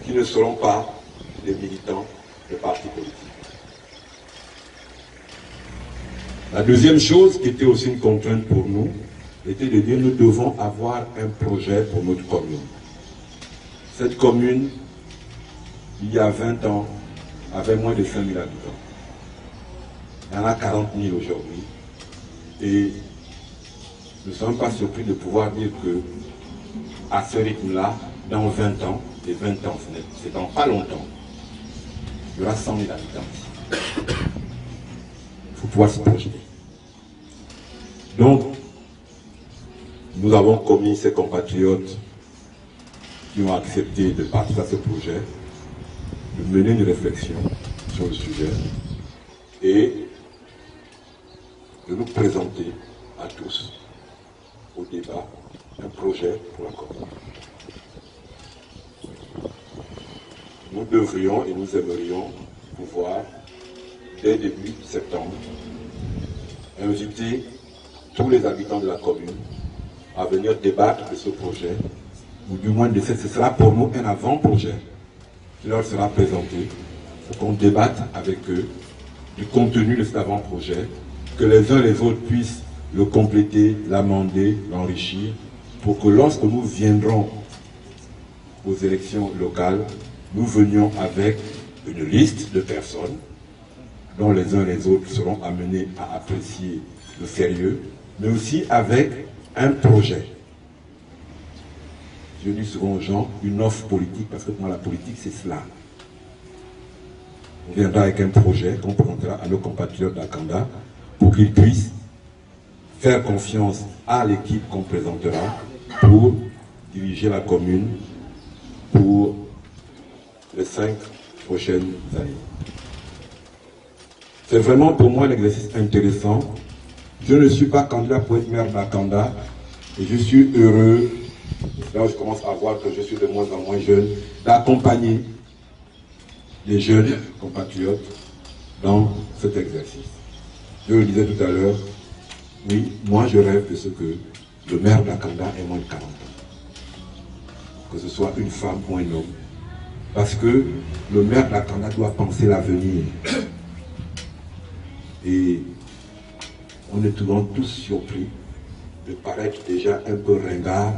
S3: qui ne seront pas des militants de partis politiques. La deuxième chose qui était aussi une contrainte pour nous était de dire que nous devons avoir un projet pour notre commune. Cette commune, il y a 20 ans, avait moins de 5 000 habitants. Il y en a 40 000 aujourd'hui. Et nous ne sommes pas surpris de pouvoir dire que à ce rythme-là, dans 20 ans, et 20 ans, c'est dans pas longtemps, il y aura 100 000 habitants ici. Il faut pouvoir se projeter. Donc, nous avons commis ces compatriotes qui ont accepté de participer à ce projet, de mener une réflexion sur le sujet et de nous présenter à tous au débat un projet pour la commune. Nous devrions et nous aimerions pouvoir, dès début septembre, inviter tous les habitants de la commune à venir débattre de ce projet, ou du moins ce sera pour nous un avant-projet qui leur sera présenté, pour qu'on débatte avec eux du contenu de cet avant-projet, que les uns et les autres puissent le compléter, l'amender, l'enrichir, pour que lorsque nous viendrons aux élections locales, nous venions avec une liste de personnes dont les uns et les autres seront amenés à apprécier le sérieux, mais aussi avec un projet. Je dis souvent aux gens, une offre politique, parce que pour moi la politique c'est cela. on viendra avec un projet qu'on présentera à nos compatriotes d'Akanda pour qu'ils puissent faire confiance à l'équipe qu'on présentera pour diriger la commune pour les 5 prochaines années. C'est vraiment pour moi un exercice intéressant. Je ne suis pas candidat pour être maire d'Akanda et je suis heureux, là où je commence à voir que je suis de moins en moins jeune, d'accompagner les jeunes compatriotes dans cet exercice. Je le disais tout à l'heure, oui, moi je rêve de ce que le maire d'Akanda ait moins de 40 ans. Que ce soit une femme ou un homme. Parce que le maire d'Akanda doit penser l'avenir. Et on est souvent tous surpris de paraître déjà un peu ringard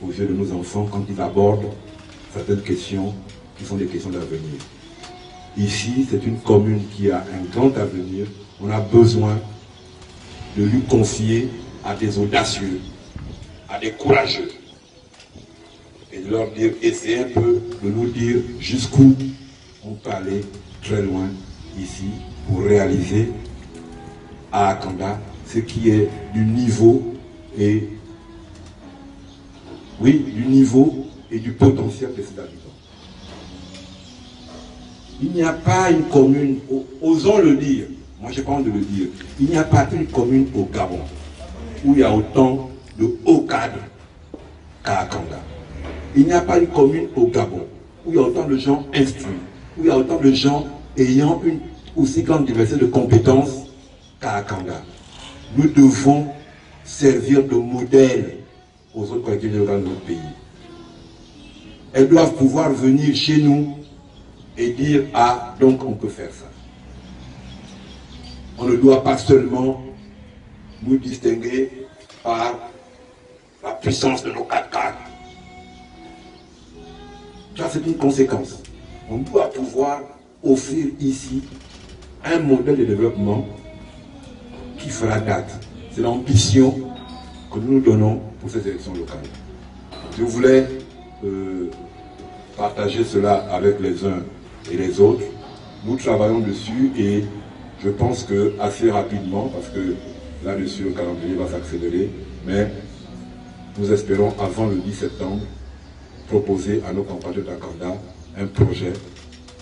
S3: aux yeux de nos enfants quand ils abordent certaines questions qui sont des questions d'avenir. Ici, c'est une commune qui a un grand avenir. On a besoin de lui confier à des audacieux, à des courageux. Et de leur dire, essayez un peu de nous dire jusqu'où on peut aller très loin ici pour réaliser à Akanda ce qui est du niveau et du potentiel de ses habitants. Il n'y a pas une commune, osons le dire, moi j'ai pas envie de le dire, il n'y a pas une commune au Gabon où il y a autant de hauts cadres qu'à Akanda. Il n'y a pas une commune au Gabon où il y a autant de gens instruits, où il y a autant de gens ayant une aussi grande diversité de compétences qu'à Akanda. Nous devons servir de modèle aux autres collectivités locales de notre pays. Elles doivent pouvoir venir chez nous et dire « Ah, donc on peut faire ça ». On ne doit pas seulement nous distinguer par la puissance de nos 4x4. Ça, c'est une conséquence. On doit pouvoir offrir ici un modèle de développement qui fera date. C'est l'ambition que nous nous donnons pour ces élections locales. Je voulais partager cela avec les uns et les autres. Nous travaillons dessus et je pense que assez rapidement, parce que là-dessus le calendrier va s'accélérer, mais nous espérons avant le 10 septembre proposer à nos compatriotes d'Akanda un projet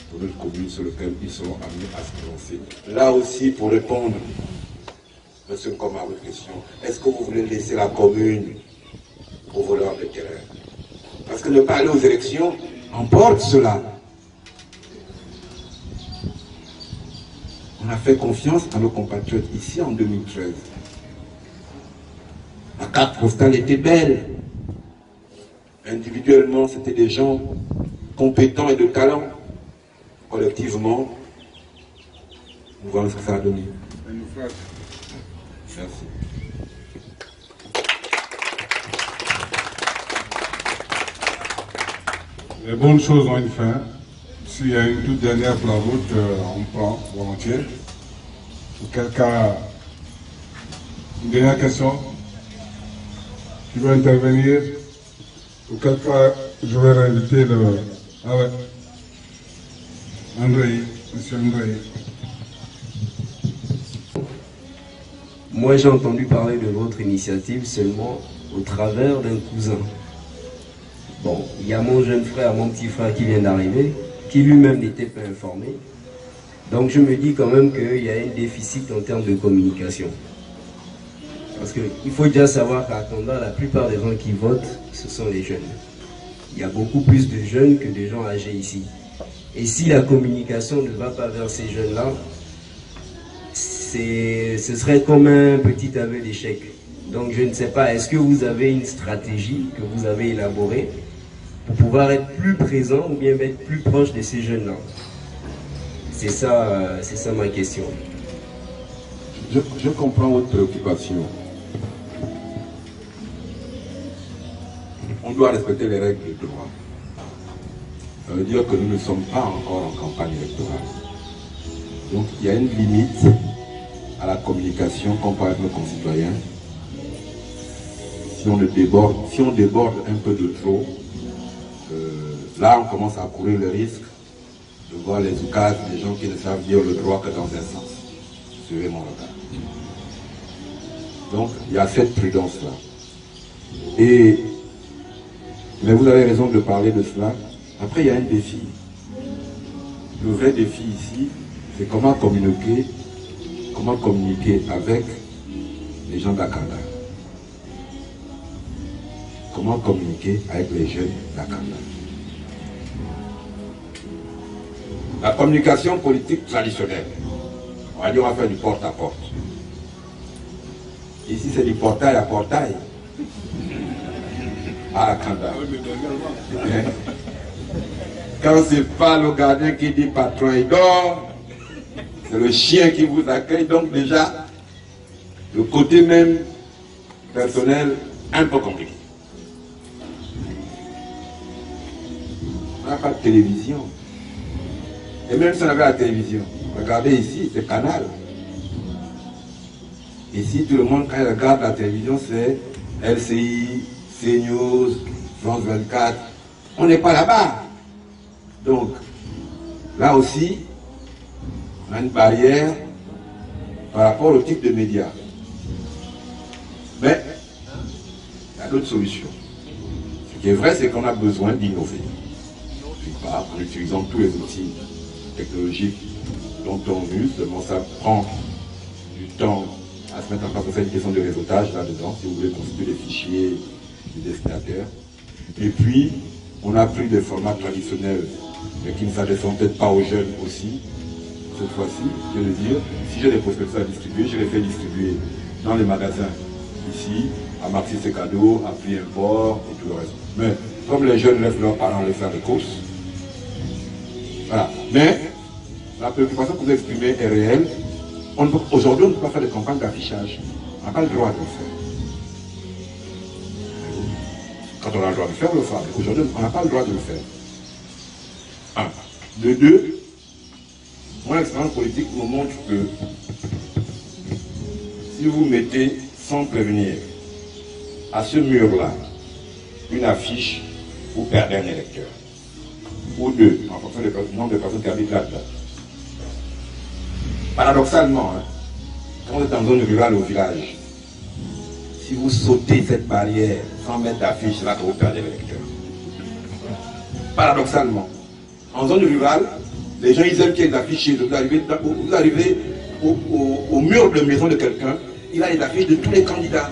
S3: pour notre commune sur lequel ils seront amenés à se prononcer. Là aussi, pour répondre, monsieur Nkoma, à votre question, est-ce que vous voulez laisser la commune aux voleurs de terrain? Parce que ne pas aller aux élections emporte cela. On a fait confiance à nos compatriotes ici en 2013. La carte postale était belle. Individuellement, c'était des gens compétents et de talent. Collectivement, nous voyons ce que ça a donné. Merci.
S2: Les bonnes choses ont une fin. S'il y a une toute dernière pour la route, on prend volontiers. Pour quelqu'un, une dernière question qui veut intervenir. Pour quelqu'un, je vais réinviter le... Ah ouais. André, monsieur André.
S8: Moi, j'ai entendu parler de votre initiative seulement au travers d'un cousin. Bon, il y a mon jeune frère, mon petit frère qui vient d'arriver, qui lui-même n'était pas informé. Donc je me dis quand même qu'il y a un déficit en termes de communication. Parce qu'il faut déjà savoir qu'à Akanda, la plupart des gens qui votent, ce sont les jeunes. Il y a beaucoup plus de jeunes que de gens âgés ici. Et si la communication ne va pas vers ces jeunes-là, ce serait comme un petit aveu d'échec. Donc je ne sais pas, est-ce que vous avez une stratégie que vous avez élaborée pour pouvoir être plus présent ou bien être plus proche de ces jeunes-là? C'est ça ma question.
S3: Je comprends votre préoccupation. On doit respecter les règles de droit. Ça veut dire que nous ne sommes pas encore en campagne électorale. Donc il y a une limite à la communication qu'on peut avec nos concitoyens. Si on déborde un peu de trop, là on commence à courir le risque Je vois les oukases, les gens qui ne savent dire le droit que dans un sens. Suivez mon regard. Donc, il y a cette prudence-là. Mais vous avez raison de parler de cela. Après, il y a un défi. Le vrai défi ici, c'est comment communiquer avec les gens d'Akanda. Comment communiquer avec les jeunes d'Akanda. La communication politique traditionnelle, on va dire on va faire du porte-à-porte. Ici c'est du portail à portail. À Akanda. Quand c'est pas le gardien qui dit patron il dort, c'est le chien qui vous accueille. Donc déjà, le côté même personnel, un peu compliqué. On n'a pas de télévision. Et même si on avait la télévision, regardez ici, c'est Canal. Ici, tout le monde, quand il regarde la télévision, c'est LCI, CNews, France 24. On n'est pas là-bas. Donc, là aussi, on a une barrière par rapport au type de médias. Mais, il y a d'autres solutions. Ce qui est vrai, c'est qu'on a besoin d'innover. En utilisant tous les outils technologiques dont on use, seulement ça prend du temps à se mettre en place. On fait une question de réseautage là-dedans, si vous voulez constituer des fichiers du destinataire. Et puis, on a pris des formats traditionnels, mais qui ne s'adressent peut-être pas aux jeunes aussi. Cette fois-ci, je veux dire, si j'ai des prospectus à distribuer, je les fais distribuer dans les magasins. Ici, à Maxi C'est Cadeau, à Prix Import et tout le reste. Mais comme les jeunes laissent leurs parents les faire des courses, voilà. Mais la préoccupation que vous exprimez est réelle. Aujourd'hui, on ne peut pas faire de campagne d'affichage. On n'a pas le droit de le faire. Quand on a le droit de le faire, on le fera. Aujourd'hui, on n'a pas le droit de le faire. Un. De deux, mon expérience politique me montre que si vous mettez sans prévenir à ce mur-là une affiche, vous perdez un électeur. Ou deux, en fonction du nombre de personnes qui habitent là-dedans. Paradoxalement, hein, quand vous êtes en zone rurale au village, si vous sautez cette barrière sans mettre d'affiche, c'est là que vous perdez l'électeur. Paradoxalement, en zone rurale, les gens ils aiment qu'il y ait des affiches chez eux. Vous arrivez au mur de maison de quelqu'un, il a les affiches de tous les candidats.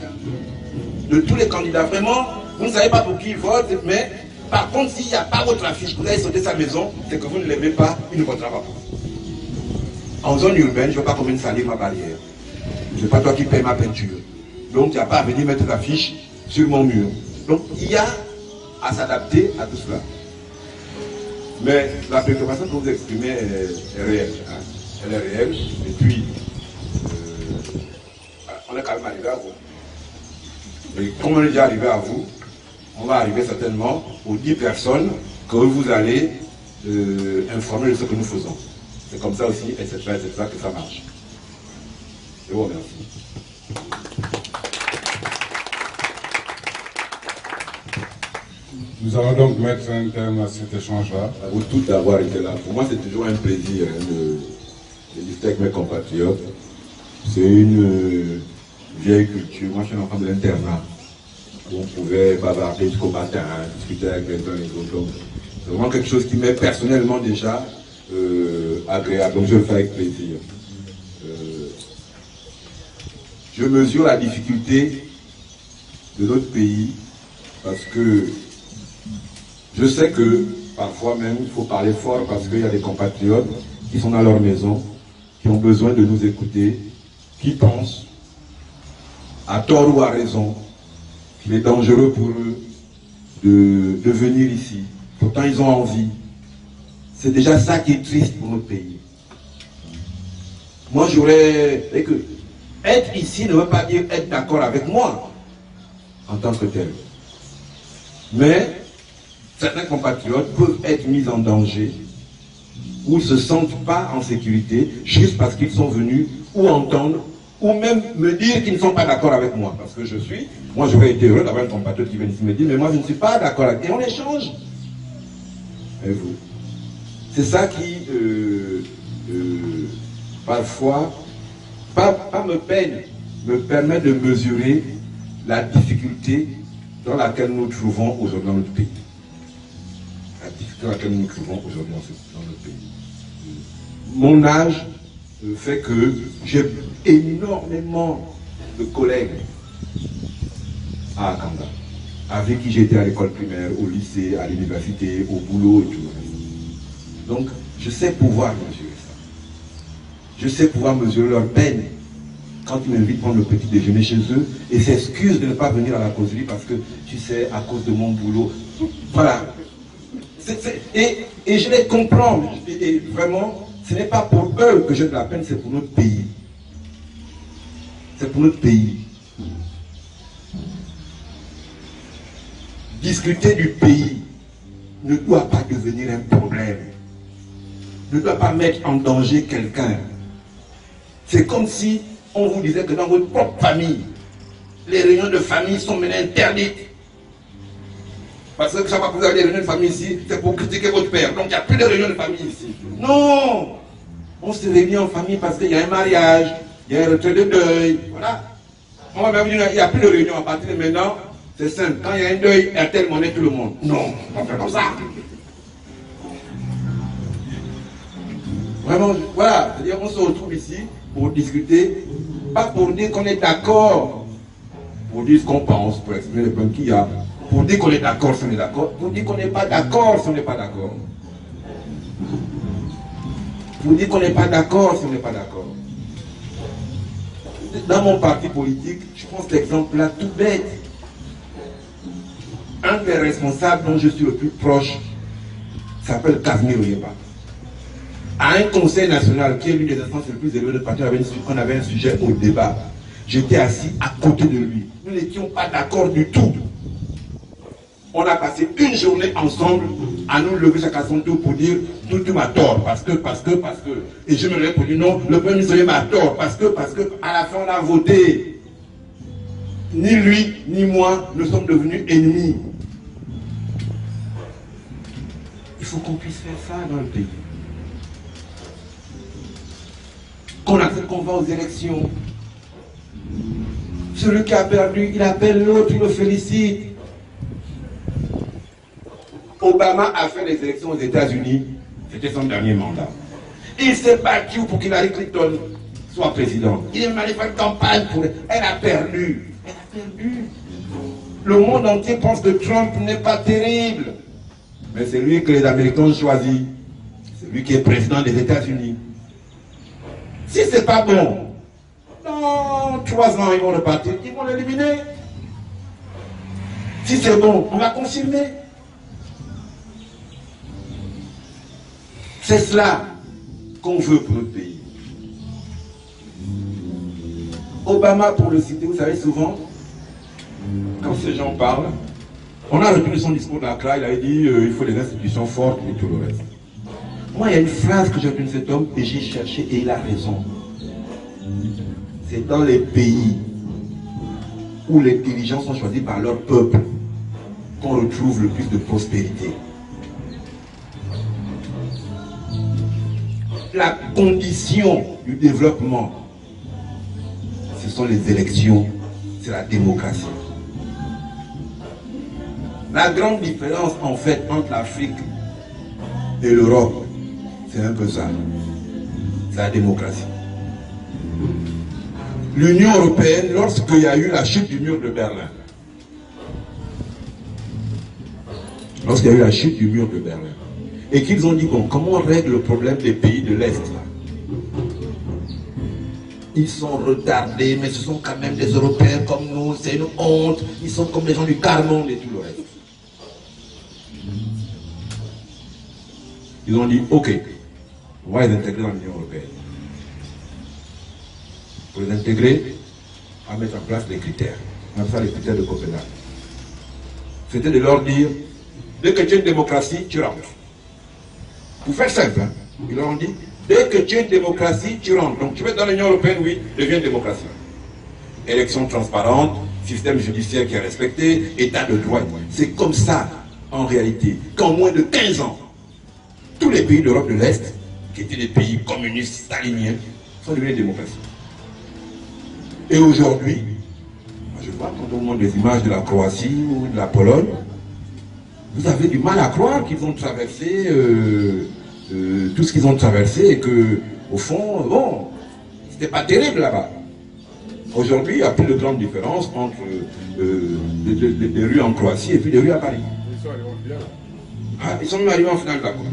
S3: De tous les candidats. Vraiment, vous ne savez pas pour qui ils votent, mais par contre, s'il n'y a pas votre affiche, vous allez sauter sa maison, c'est que vous ne l'aimez pas, il ne votera pas pour vous. En zone urbaine, je ne veux pas qu'on vienne salir ma barrière. Ce n'est pas toi qui paye ma peinture. Donc, tu n'as pas à venir mettre l'affiche sur mon mur. Donc, il y a à s'adapter à tout cela. Mais la préoccupation que vous exprimez est réelle. Hein. Elle est réelle. Et puis, on est quand même arrivé à vous. Et comme on est déjà arrivé à vous, on va arriver certainement aux 10 personnes que vous allez informer de ce que nous faisons. C'est comme ça aussi, etc., que ça marche. Je vous remercie.
S2: Nous allons donc mettre un terme à cet échange-là.
S3: À vous tous d'avoir été là. Pour moi, c'est toujours un plaisir de discuter avec mes compatriotes. C'est une vieille culture. Moi, je suis un enfant de l'internat. On pouvait bavarder jusqu'au matin, hein, discuter avec les uns et les autres. C'est vraiment quelque chose qui m'est personnellement déjà agréable. Donc, je le fais avec plaisir. Je mesure la difficulté de notre pays parce que je sais que parfois même il faut parler fort parce qu'il y a des compatriotes qui sont dans leur maison, qui ont besoin de nous écouter, qui pensent, à tort ou à raison, qu'il est dangereux pour eux de venir ici. Pourtant ils ont envie. C'est déjà ça qui est triste pour notre pays. Moi j'aurais... Être ici ne veut pas dire être d'accord avec moi en tant que tel. Mais certains compatriotes peuvent être mis en danger ou ne se sentent pas en sécurité juste parce qu'ils sont venus ou entendre ou même me dire qu'ils ne sont pas d'accord avec moi. Parce que moi j'aurais été heureux d'avoir un compatriote qui vient ici me dire mais moi je ne suis pas d'accord avec... Et on échange. Et vous? C'est ça qui, parfois, pas me peine, me permet de mesurer la difficulté dans laquelle nous nous trouvons aujourd'hui dans notre pays. La difficulté dans laquelle nous nous trouvons aujourd'hui dans notre pays. Mon âge fait que j'ai énormément de collègues à Akanga, avec qui j'étais à l'école primaire, au lycée, à l'université, au boulot et tout. Donc, je sais pouvoir mesurer ça. Je sais pouvoir mesurer leur peine quand ils m'invitent prendre le petit déjeuner chez eux et s'excusent de ne pas venir à la causerie parce que, tu sais, à cause de mon boulot. Voilà. Et je les comprends. Et vraiment, ce n'est pas pour eux que j'ai de la peine, c'est pour notre pays. C'est pour notre pays. Discuter du pays ne doit pas devenir un problème. Ne doit pas mettre en danger quelqu'un. C'est comme si on vous disait que dans votre propre famille, les réunions de famille sont maintenant interdites. Parce que chaque fois que vous avez des réunions de famille ici, c'est pour critiquer votre père. Donc il n'y a plus de réunions de famille ici. Non! On se réunit en famille parce qu'il y a un mariage, il y a un retrait de deuil. Voilà. On va même dire qu'il n'y a plus de réunions à partir de maintenant. C'est simple. Quand il y a un deuil, RTL monnaie tout le monde. Non, on fait comme ça. Vraiment, voilà. C'est-à-dire qu'on se retrouve ici pour discuter, pas pour dire qu'on est d'accord, pour dire ce qu'on pense, pour exprimer les points qu'il y a, pour dire qu'on est d'accord si on est d'accord, pour dire qu'on n'est pas d'accord si on n'est pas d'accord. Pour dire qu'on n'est pas d'accord si on n'est pas d'accord. Dans mon parti politique, je prends cet exemple-là tout bête. Un des responsables dont je suis le plus proche s'appelle Casimir Oyeba. À un conseil national qui est l'une des instances les plus élevées de parti, on avait un sujet au débat. J'étais assis à côté de lui. Nous n'étions pas d'accord du tout. On a passé une journée ensemble à nous lever chacun son tour pour dire tout m'a tort, parce que. Et je me lève pour dire non, le premier ministre m'a tort, parce que, à la fin on a voté. Ni lui, ni moi ne sommes devenus ennemis. Il faut qu'on puisse faire ça dans le pays. Qu'on accepte qu'on va aux élections. Celui qui a perdu, il appelle l'autre, il le félicite. Obama a fait les élections aux États-Unis, c'était son dernier mandat. Il s'est battu pour qu'Hillary Clinton soit président. Il a fait campagne pour elle. Elle a perdu. Elle a perdu. Le monde entier pense que Trump n'est pas terrible. Mais c'est lui que les Américains ont choisi. C'est lui qui est président des États-Unis. Si c'est pas bon, dans 3 ans, ils vont repartir, ils vont l'éliminer. Si c'est bon, on va confirmer. C'est cela qu'on veut pour notre pays. Obama, pour le citer, vous savez, souvent, quand ces gens parlent, on a retenu son discours d'Accra, il a dit il faut des institutions fortes et tout le reste. Moi, il y a une phrase que j'ai retenue de cet homme et j'ai cherché et il a raison. C'est dans les pays où les dirigeants sont choisis par leur peuple qu'on retrouve le plus de prospérité. La condition du développement, ce sont les élections, c'est la démocratie. La grande différence en fait entre l'Afrique et l'Europe, c'est un peu ça. C'est la démocratie. L'Union européenne, lorsqu'il y a eu la chute du mur de Berlin, et qu'ils ont dit, bon, comment on règle le problème des pays de l'Est là? Ils sont retardés, mais ce sont quand même des Européens comme nous, c'est une honte, ils sont comme les gens du quart-monde et tout le reste. Ils ont dit, ok, on va les intégrer dans l'Union européenne. Pour les intégrer, on va mettre en place les critères. On appelle ça les critères de Copenhague. C'était de leur dire, dès que tu as une démocratie, tu rentres. Pour faire simple, hein, ils leur ont dit, dès que tu as une démocratie, tu rentres. Donc tu veux être dans l'Union européenne, oui, deviens une démocratie. Élections transparentes, système judiciaire qui est respecté, état de droit. C'est comme ça, en réalité, qu'en moins de 15 ans,
S6: tous les pays d'Europe de l'Est, qui étaient des pays communistes, staliniens, sont devenus des démocraties. Et aujourd'hui, je vois quand on montre des images de la Croatie ou de la Pologne, vous avez du mal à croire qu'ils ont traversé tout ce qu'ils ont traversé et que, au fond, bon, c'était pas terrible là-bas. Aujourd'hui, il n'y a plus de grande différence entre des rues en Croatie et puis des rues à Paris. Ils sont arrivés en finale de la Coupe.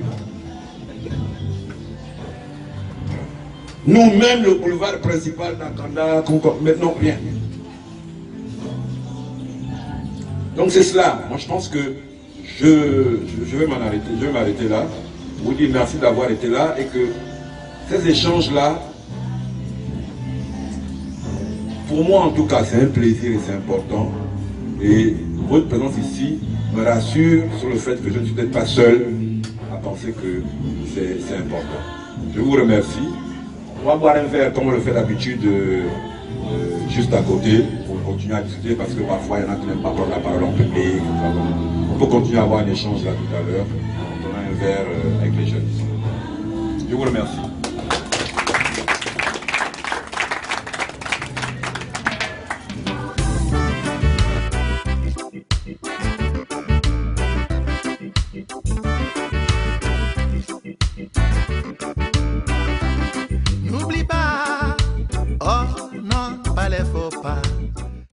S6: Nous-mêmes, le boulevard principal d'Akanda, maintenant rien. Donc c'est cela. Moi je pense que je vais m'arrêter. Je vais m'arrêter là. Vous dire merci d'avoir été là et que ces échanges-là, pour moi en tout cas, c'est un plaisir et c'est important. Et votre présence ici me rassure sur le fait que je ne suis peut-être pas seul à penser que c'est important. Je vous remercie. On va boire un verre comme on le fait d'habitude juste à côté pour continuer à discuter parce que parfois il y en a qui n'aiment pas prendre la parole en public. On peut continuer à avoir un échange là tout à l'heure en prenant un verre avec les jeunes. Je vous remercie.